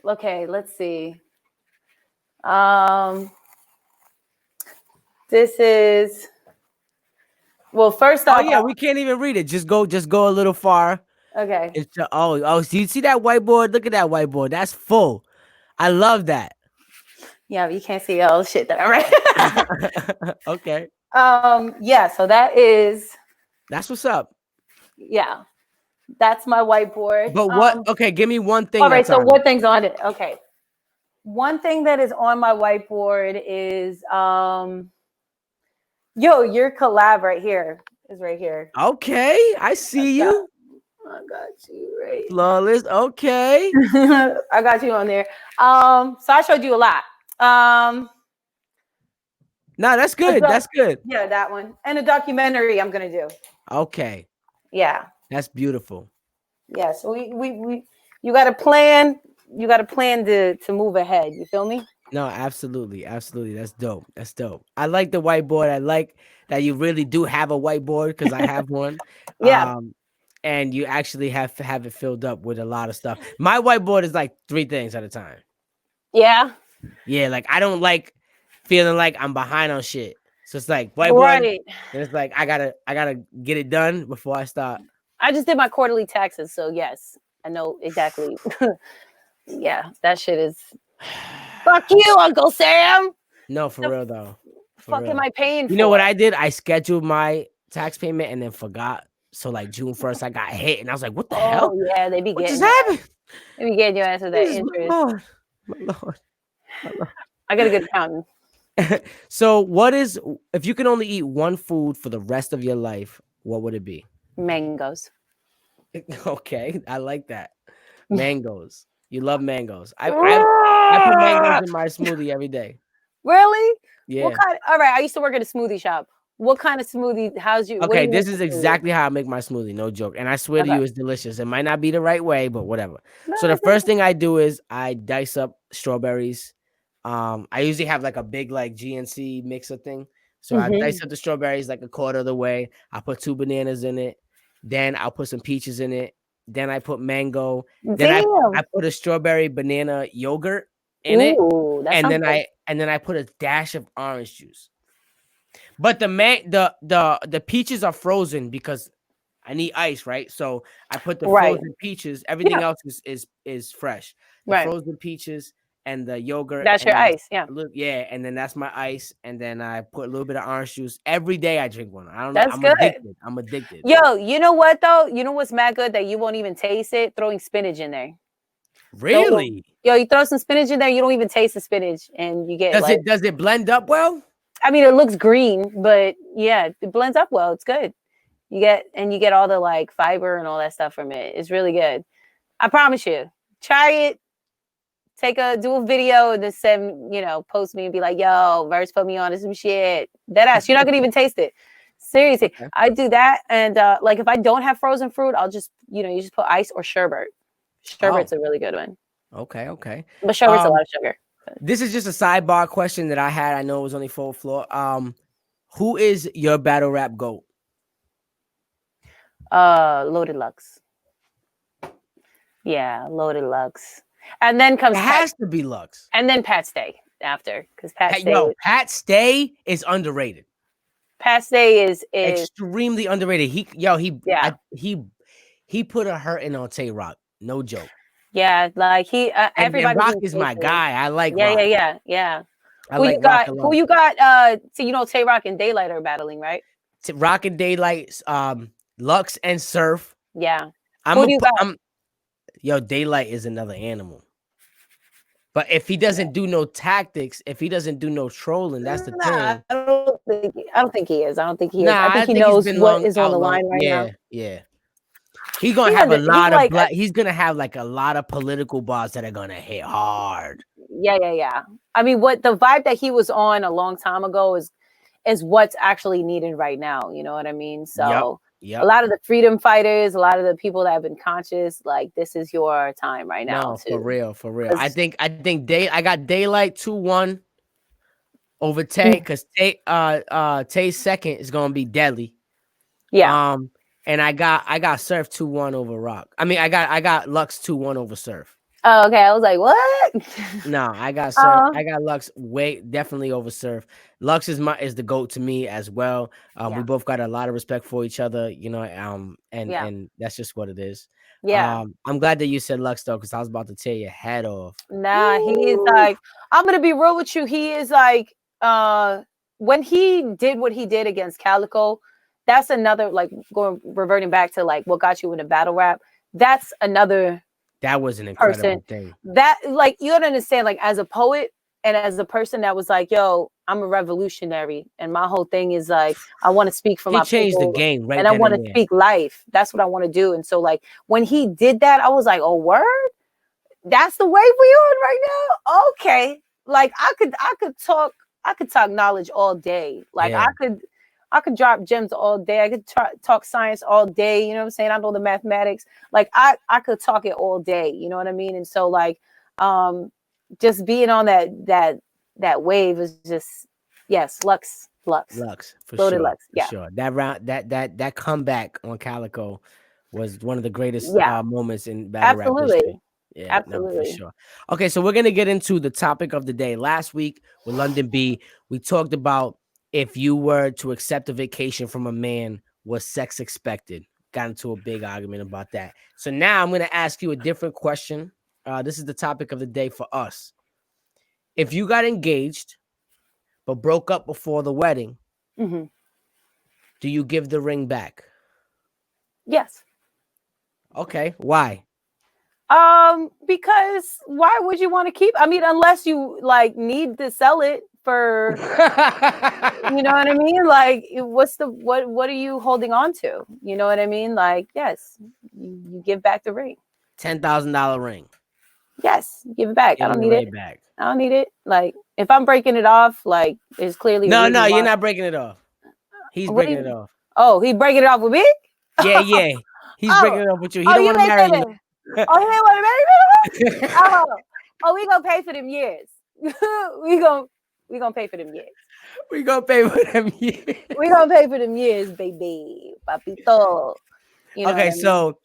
okay, let's see. This is first Oh off. yeah, we can't even read it. Just go a little far. Okay. So you see that whiteboard? Look at that whiteboard. That's full. I love that. Yeah, you can't see all the shit that I write. Okay. Yeah, so That's what's up. yeah, that's my whiteboard. But what? Okay, give me one thing. All right, That's so on what it. thing's on it? Okay. One thing that is on my whiteboard is your collab right here is right here. Okay, I see you. I got you right. Flawless. Okay. I got you on there. So I showed you a lot. No, that's good. That's good. Yeah, that one. And a documentary I'm gonna do. Okay. Yeah. That's beautiful. Yeah. So we You got to plan. You got to plan to move ahead. You feel me? No, absolutely, absolutely. That's dope. That's dope. I like the whiteboard. I like that you really do have a whiteboard because I have one. Yeah. And you actually have to have it filled up with a lot of stuff. My whiteboard is like 3 things at a time. Yeah. Yeah, like I don't like feeling like I'm behind on shit. So it's like whiteboard, Right. and it's like I gotta get it done before I start. I just did my quarterly taxes, so yes, I know exactly. Yeah, that shit is. Fuck you, Uncle Sam. No, for real though. For Fuck am real. I paying for? You know what I did? I scheduled my tax payment and then forgot. So like June 1st, I got hit, and I was like, "What the hell? Oh yeah, they be What just getting. happened?" They be getting your ass with that Jesus, my interest. Lord, my Lord, my Lord. I got a good accountant. So, if you can only eat one food for the rest of your life, what would it be? Mangoes. Okay, I like that. Mangoes. You love mangoes. I put mangoes in my smoothie every day. Really? Yeah. What kind? All right, I used to work at a smoothie shop. What kind of smoothie? What do Okay, you this make is your smoothie? exactly how I make my smoothie. No joke. And I swear to Okay. you, it's delicious. It might not be the right way, but whatever. No, So the it's first thing I do is I dice up strawberries. I usually have like a big like GNC mixer thing. So I dice up the strawberries like a quarter of the way. I put 2 bananas in it. Then I'll put some peaches in it. Then I put mango. Then I Damn. put a strawberry banana yogurt in it. Ooh, that And sounds good. then I put a dash of orange juice. But the peaches are frozen because I need ice, right? So I put the Right. frozen peaches. Everything Yeah. else is fresh. The Right. frozen peaches and the yogurt. That's and your then ice. Yeah. and then that's my ice. And then I put a little bit of orange juice. Every day I drink one. I don't know. That's I'm good. addicted. I'm addicted. Yo, you know what though? You know what's mad good that you won't even taste it? Throwing spinach in there. Really? Yo, you throw some spinach in there, you don't even taste the spinach, and you get Does it blend up well? I mean, it looks green, but yeah, it blends up well. It's good. You get all the like fiber and all that stuff from it. It's really good. I promise you. Try it. Do a video and then send, post me and be like, yo, Verse put me on to some shit. Deadass. You're not gonna even taste it. Seriously. Okay. I do that. And like if I don't have frozen fruit, I'll just, you just put ice or sherbet. Sherbet's a really good one. Okay. Okay. But sherbet's a lot of sugar. This is just a sidebar question that I had. I know it was only 4th floor. Who is your battle rap GOAT? Loaded Lux. Yeah, Loaded Lux. And then comes It has to be Lux. And then Pat Stay after. Because Pat Stay. Yo, Pat Stay is underrated. Pat Stay is extremely underrated. He put a hurting on Tay Rock. No joke. Yeah, like everybody. Rock is my guy. I like Rock. Yeah. Who you got? Who you got? So Tay Rock and Daylight are battling, right? Rock and Daylight, Lux and Surf. Yeah. Yo, Daylight is another animal. But if he doesn't do no tactics, if he doesn't do no trolling, that's the thing. I don't think he is. I think he he knows what is on the line right now. Yeah. He's gonna have a lot of he's gonna have like a lot of political bars that are gonna hit hard. Yeah. I mean, what the vibe that he was on a long time ago is what's actually needed right now. You know what I mean? So yep. A lot of the freedom fighters, a lot of the people that have been conscious, like this is your time right now. No, for real. I think I got Daylight 2-1 over Tay because Tay's second is gonna be Deadly. Yeah. And I got Surf 2-1 over Rock. I mean, I got Lux 2-1 over Surf. Oh, okay. I was like, what? No, I got Surf. I got Lux definitely over Surf. Lux is the GOAT to me as well. We both got a lot of respect for each other, and that's just what it is. Yeah. I'm glad that you said Lux though, because I was about to tear your head off. Nah, he is like, I'm gonna be real with you. He is like, when he did what he did against Calico, that's another like reverting back to like what got you in a battle rap. That's another. That was an incredible thing. That like you gotta understand, like as a poet and as a person that was like, yo, I'm a revolutionary, and my whole thing is like I want to speak for my people. He changed the game, right? And I want to speak life. That's what I want to do. And so like when he did that, I was like, oh word, that's the wave we on right now. Okay, like I could talk knowledge all day. Like I could I could drop gems all day. I could talk science all day. You know what I'm saying? I know the mathematics. Like I could talk it all day. You know what I mean? And so like, just being on that wave is just, yes, Lux, for loaded sure, Lux. for Yeah, sure. That round, that comeback on Calico was one of the greatest yeah, moments in battle rap history. absolutely, Yeah, no, for absolutely. sure. Okay, so we're gonna get into the topic of the day. Last week with London B, we talked about if you were to accept a vacation from a man, was sex expected? Got into a big argument about that. So now I'm gonna ask you a different question. This is the topic of the day for us. If you got engaged but broke up before the wedding, Hmm. do you give the ring back? Yes. Okay, why? Because why would you want to keep? I mean, unless you like need to sell it for, you know what I mean? Like, what are you holding on to? You know what I mean? Like, yes, you give back the ring. $10,000 ring. Yes, give it back. I Give don't the need it. ring back. I don't need it. Like, if I'm breaking it off, like, there's clearly a No, reason you're why. not breaking it off. He's What do breaking it you? off. Oh, he breaking it off with me? Yeah. He's breaking Oh, it off with you. He oh, don't you want to ain't marry say you. that. Oh, he ain't want to marry me? Oh, we gonna pay for them years. we gonna pay for them years. We gonna pay for them years. We gonna pay for them years, baby, papito. You know Okay, what I mean? so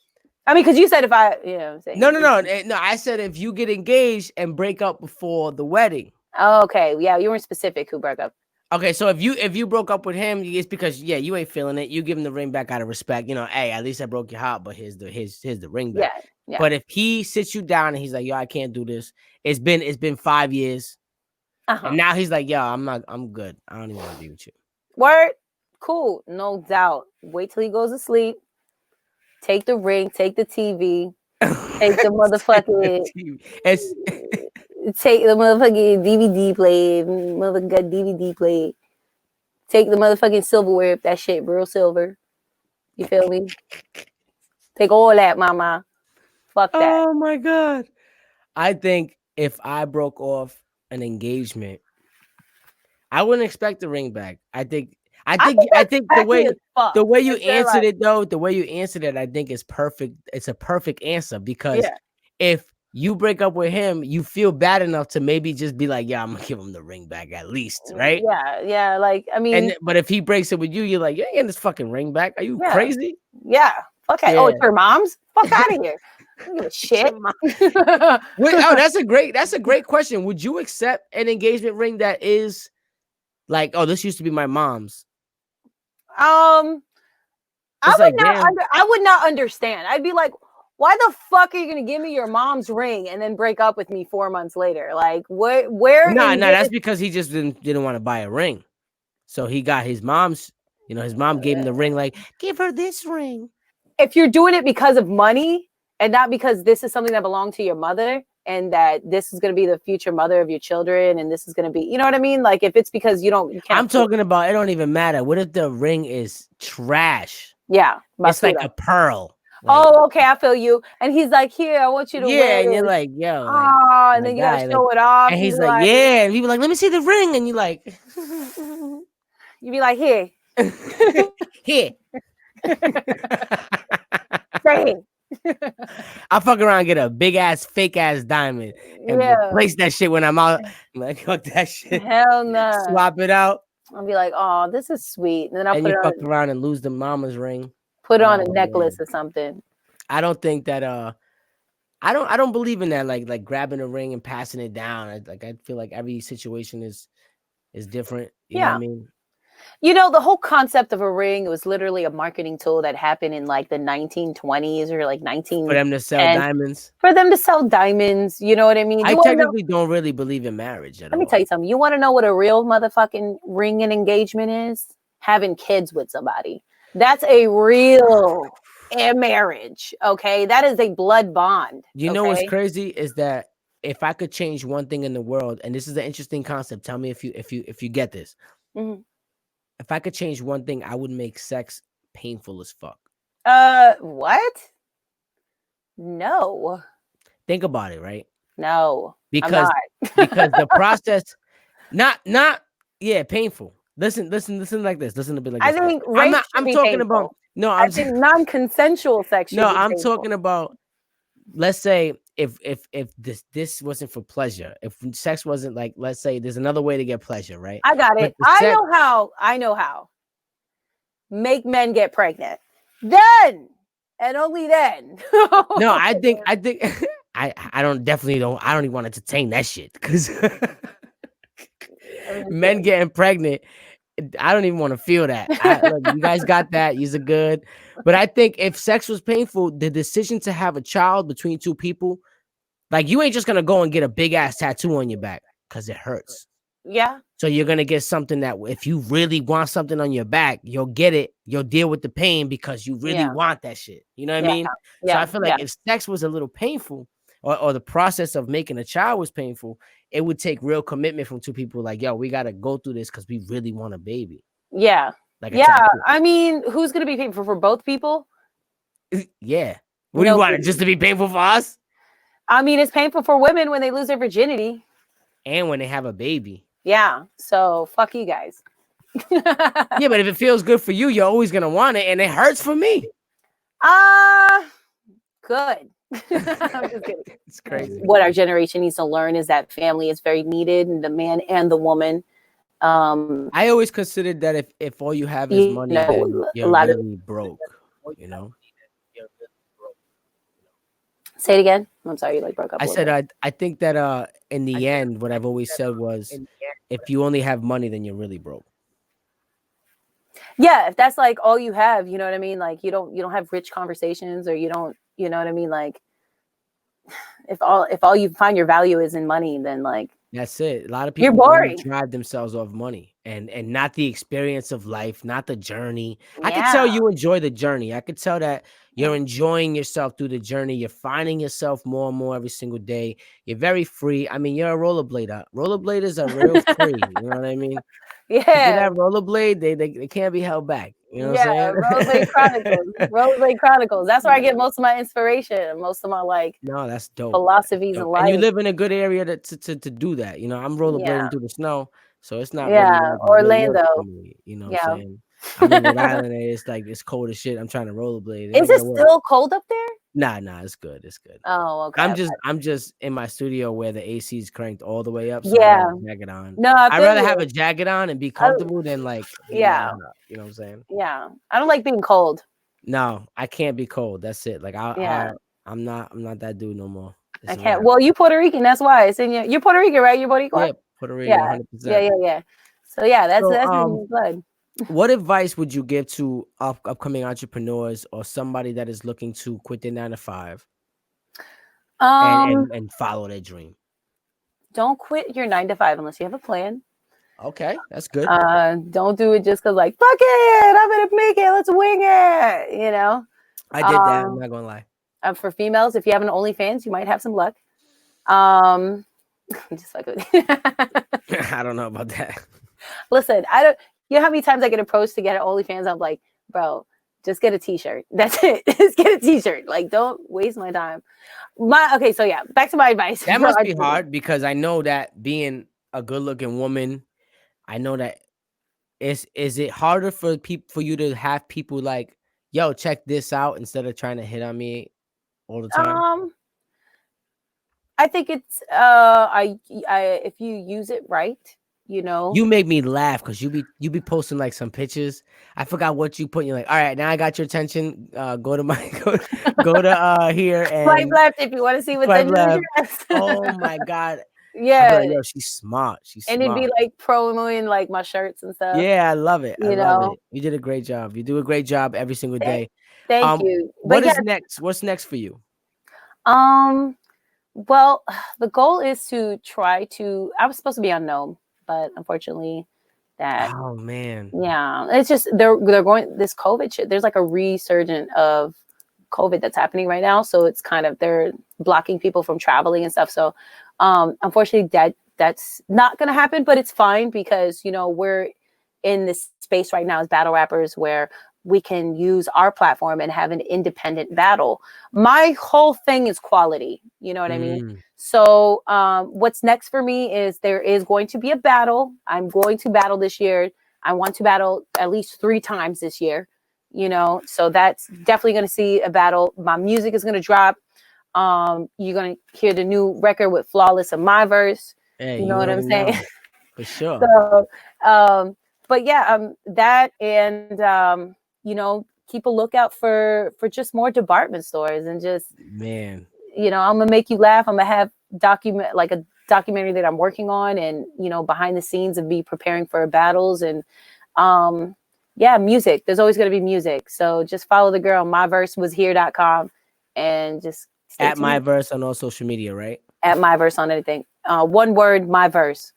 I mean, because you said if I, you know what I'm saying. no. I said if you get engaged and break up before the wedding. Oh, okay, yeah, you weren't specific who broke up. Okay, so if you broke up with him, it's because you ain't feeling it. You give him the ring back out of respect. You know, hey, at least I broke your heart, but here's the ring back. Yeah. But if he sits you down and he's like, yo, I can't do this. It's been 5 years. And now he's like, yo, I'm good. I don't even want to be with you. Word, cool, no doubt. Wait till he goes to sleep. Take the ring, take the TV, take the motherfucking, take the motherfucking DVD play, motherfucking DVD play. Take the motherfucking silverware if that shit real silver. You feel me? Take all that, mama. Fuck that. Oh my God. I think if I broke off an engagement, I wouldn't expect the ring back. I think the way you answered it though, the way you answered it, I think is perfect. It's a perfect answer because if you break up with him, you feel bad enough to maybe just be like, yeah, I'm gonna give him the ring back at least, right? Yeah. Like, I mean, but if he breaks it with you, you're like, you ain't getting this fucking ring back. Are you crazy? Yeah. Fuck it. Oh, it's your mom's? Fuck out of here. I don't give a shit. That's a great question. Would you accept an engagement ring that is like, oh, this used to be my mom's? I would not understand. I'd be like, why the fuck are you gonna give me your mom's ring and then break up with me 4 months later? Like, where? No, that's because he just didn't want to buy a ring. So he got his mom's. You know, his mom gave him the ring. Like, give her this ring. If you're doing it because of money and not because this is something that belonged to your mother and that this is going to be the future mother of your children and this is going to be, you know what I mean? Like, if it's because you can't. I'm talking about, it don't even matter. What if the ring is trash? Yeah. It's like a pearl. Like, oh, okay, I feel you. And he's like, here, I want you to wear it. And you're like, yo. Oh, and then you gotta show it off. And he's like, yeah. And people like, let me see the ring. And you like, you be like, here. Here. Say I fuck around and get a big ass, fake ass diamond and replace that shit when I'm out. I'm like, fuck that shit. Hell no. Swap it out. I'll be like, oh, this is sweet. And then I'll put it fuck around and lose the mama's ring. Put on a necklace or something. I don't think that I don't believe in that, like grabbing a ring and passing it down. I feel like every situation is different. You know what I mean? You know, the whole concept of a ring, it was literally a marketing tool that happened in like the 1920s or like 19 for them to sell diamonds. For them to sell diamonds, you know what I mean? I technically don't really believe in marriage at all. Let me tell you something. You want to know what a real motherfucking ring and engagement is? Having kids with somebody. That's a real marriage, okay? That is a blood bond. You know what's crazy is that if I could change one thing in the world, and this is an interesting concept, tell me if you get this. Mm-hmm. If I could change one thing, I would make sex painful as fuck. What? No. Think about it, right? No. Because the process, not painful. Listen like this. Listen a bit like I this. think rape should I'm be talking painful. about. No, I think non-consensual sex should no, be I'm painful. talking about. Let's say if this wasn't for pleasure, if sex wasn't like, let's say there's another way to get pleasure, right? I got But it. the I sex, know how. I know how. Make men get pregnant. Then and only then. no, I think I don't even want to entertain that shit because men getting pregnant. I don't even want to feel that. Look, you guys got that. You're good. But I think if sex was painful, the decision to have a child between two people, like you ain't just gonna go and get a big ass tattoo on your back because it hurts. Yeah. So you're gonna get something that if you really want something on your back, you'll get it. You'll deal with the pain because you really want that shit. You know what I mean? So I feel like if sex was a little painful, or the process of making a child was painful, it would take real commitment from two people. Like, yo, we gotta go through this because we really want a baby. Yeah. Like a Yeah. tattoo. I mean, who's gonna be painful for both people? Yeah. What do you want it just to be painful for us? I mean, it's painful for women when they lose their virginity. And when they have a baby. Yeah. So fuck you guys. Yeah, but if it feels good for you, you're always gonna want it, and it hurts for me. Good. I'm just kidding. It's crazy. What our generation needs to learn is that family is very needed, and the man and the woman. I always considered that if all you have is money, then you're really broke. You know. Say it again. I'm sorry, you like broke up. I said I think that in the end, what I've always said was, if you only have money, then you're really broke. Yeah, if that's like all you have, you know what I mean? Like you don't have rich conversations, or you don't, you know what I mean? Like if all you find your value is in money, then like that's it. A lot of people really drive themselves off money and not the experience of life, not the journey. Yeah. I can tell you enjoy the journey. I could tell that you're enjoying yourself through the journey. You're finding yourself more and more every single day. You're very free. I mean, you're a rollerblader. Rollerbladers are real free. You know what I mean? Yeah. People that rollerblade, they can't be held back. You know what I'm saying? Rollerblade Chronicles. Rollerblade Chronicles. That's where I get most of my inspiration, most of my that's dope. Philosophies in life. And you live in a good area to do that. You know, I'm rollerblading through the snow, so it's not really Orlando. You know what I'm saying? I'm in Rhode Island, and it's cold as shit. I'm trying to rollerblade. Is it still cold up there? Nah, it's good. It's good. Oh, okay. I'm just in my studio where the AC is cranked all the way up. So I have a jacket on. No, I'd rather have a jacket on and be comfortable than like you know what I'm saying? Yeah. I don't like being cold. No, I can't be cold. That's it. Like I'm not that dude no more. I can't. Well, you Puerto Rican, that's why it's in you. You're Puerto Rican, right? You're Puerto Rican. Yeah, Puerto Rican, 100%. Yeah. So that's in your blood. What advice would you give to upcoming entrepreneurs or somebody that is looking to quit their 9 to 5 and follow their dream? Don't quit your 9 to 5 unless you have a plan. Okay, that's good. Don't do it just because like, fuck it, I'm gonna make it, let's wing it, you know? I did that, I'm not gonna lie. For females, if you have an OnlyFans, you might have some luck. Just like I don't know about that. Listen, you know how many times I get approached to get an OnlyFans? I'm like, bro, just get a t-shirt. That's it. Just get a t-shirt. Like, don't waste my time. So yeah, back to my advice. That must be hard because I know that being a good-looking woman, I know that is it harder for you to have people like, yo, check this out instead of trying to hit on me all the time? I think it's if you use it right, you know. You make me laugh because you be posting like some pictures. I forgot what you put. You're like, all right, now I got your attention. Go to here and swipe left if you want to see what's in your dress. Oh my god. Yeah. Like, yo, she's smart. And it'd be like promoing like my shirts and stuff. Yeah, I love it. I love it. You did a great job. You do a great job every single day. Thank you. What is next? What's next for you? Well, the goal is to try to. I was supposed to be on Gnome, but unfortunately, Oh man. Yeah, it's just they're going this COVID shit. There's like a resurgence of COVID that's happening right now, so it's kind of they're blocking people from traveling and stuff. So, unfortunately, that's not gonna happen. But it's fine because we're in this space right now as battle rappers where we can use our platform and have an independent battle. My whole thing is quality. You know what I mean? So what's next for me is there is going to be a battle. I'm going to battle this year. I want to battle at least 3 times this year, you know, so that's definitely going to see a battle. My music is going to drop. You're going to hear the new record with Flawless and MyVerse. Hey, You know you what I'm already saying? know. For sure. So, but yeah, that and, you know, keep a lookout for just more department stores and just, Man. you know, I'm gonna make you laugh. I'm gonna have a documentary that I'm working on, and you know, behind the scenes of me preparing for battles, and yeah, music. There's always gonna be music. So just follow the girl, myversewashere.com, and just stay At tuned. MyVerse on all social media, right? At MyVerse on anything. One word, MyVerse.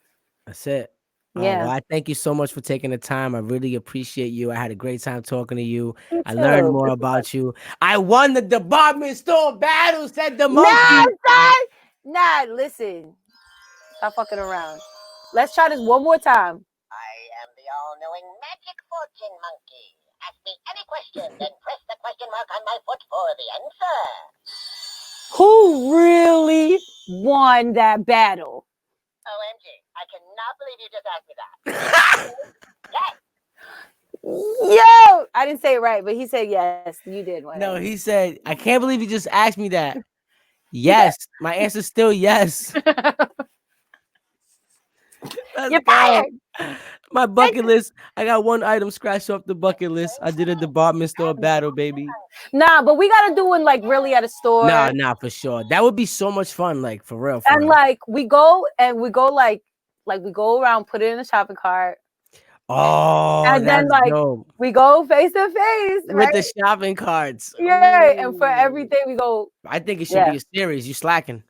That's it. Well, Yeah. I thank you so much for taking the time. I really appreciate you. I had a great time talking to you. Me I learned too. more about you. I won the department store battle, said the Nah, monkey. son! Nah, listen. Stop fucking around. Let's try this one more time. I am the all-knowing magic fortune monkey. Ask me any question, then press the question mark on my foot for the answer. Who really won that battle? OMG, I cannot believe you just asked me that. Yes. Yo, I didn't say it right, but he said yes. You did. Whatever. No, he said, I can't believe you just asked me that. Yes. My answer's still yes. Let's You're go. fired. My bucket list. I got one item scratched off the bucket list. I did a department store battle, baby. Nah, but we gotta do one like really at a store. Nah, for sure. That would be so much fun, like for real. For And real. like we go like we go around, put it in a shopping cart, Oh, and then that's like dope. we go face to face, With right? the shopping carts. Yeah, and for Ooh. everything we go. I think it should Yeah. be a series. You slacking.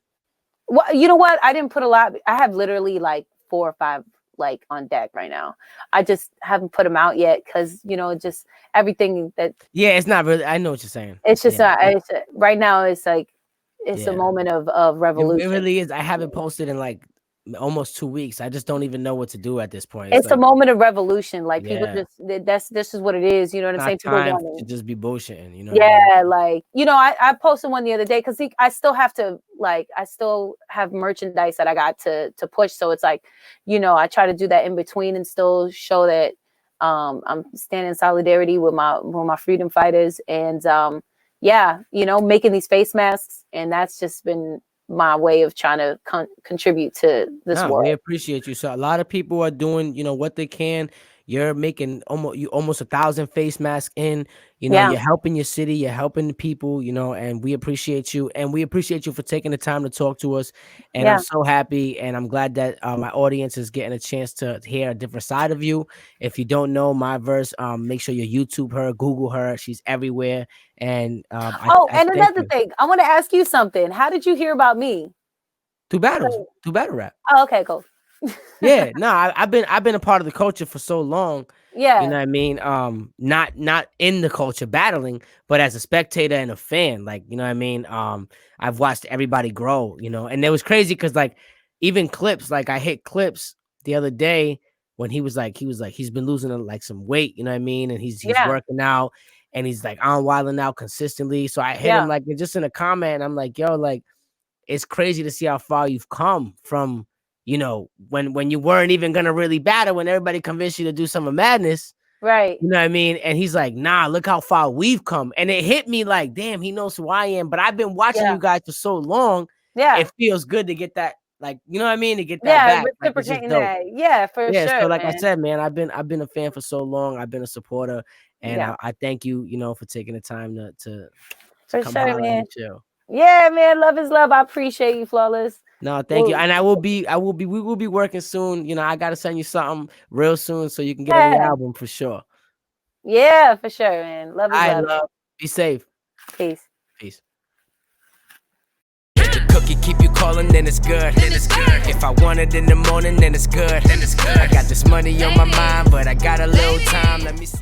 Well, you know what? I didn't put a lot. I have literally like 4 or 5 like on deck right now. I just haven't put them out yet because you know just everything that Yeah, it's not really. I know what you're saying. it's just Yeah. right now. It's like it's a Yeah. moment of It revolution. really is. I haven't posted in like almost 2 weeks. I just don't even know what to do at this point. It's a like, moment of revolution. Like people Yeah. just this is what it is. You know what I'm not saying? People time want to it. just be bullshitting. You know what I mean? Yeah, like you know, I posted one the other day because I still have to I still have merchandise that I got to push. So it's like, you know, I try to do that in between and still show that I'm standing in solidarity with my freedom fighters and yeah, you know, making these face masks, and that's just been my way of trying to contribute to this No, world. we appreciate you. So a lot of people are doing, what they can. You're making almost 1,000 face masks in. Yeah. You're helping your city, you're helping the people, and we appreciate you. And we appreciate you for taking the time to talk to us. And Yeah. I'm so happy, and I'm glad that my audience is getting a chance to hear a different side of you. If you don't know MyVerse, make sure you YouTube her, Google her. She's everywhere. And I and thank another you. thing, I want to ask you something. How did you hear about me? Through battle rap. Oh, okay, cool. Yeah, no, I've been a part of the culture for so long. Yeah. You know what I mean? Not in the culture battling, but as a spectator and a fan, like, you know what I mean? I've watched everybody grow, and it was crazy because like even clips, like I hit clips the other day when he's been losing like some weight, you know what I mean? And he's working out and he's like on wilding out consistently. So I hit him like just in a comment, and I'm like, yo, like it's crazy to see how far you've come from, when you weren't even gonna really battle, when everybody convinced you to do some madness. Right. You know what I mean? And he's like, nah, look how far we've come. And it hit me like, damn, he knows who I am. But I've been watching you guys for so long. Yeah. It feels good to get that, like, you know what I mean? To get that back. Like, it's just reciprocating dope. that. Yeah, for sure. So like man. I said, man, I've been a fan for so long. I've been a supporter. And I thank you, for taking the time to for come sure, out man. and chill. Yeah, man. Love is love. I appreciate you, Flawless. No, thank you. And we will be working soon. I gotta send you something real soon so you can get on the album for sure. Yeah, for sure, man. Love is love. Love. Be safe. Peace. Peace. If the cookie keep you calling, then it's good. If I want it in the morning, then it's good. I got this money on my mind, but I got a little time. Let me see.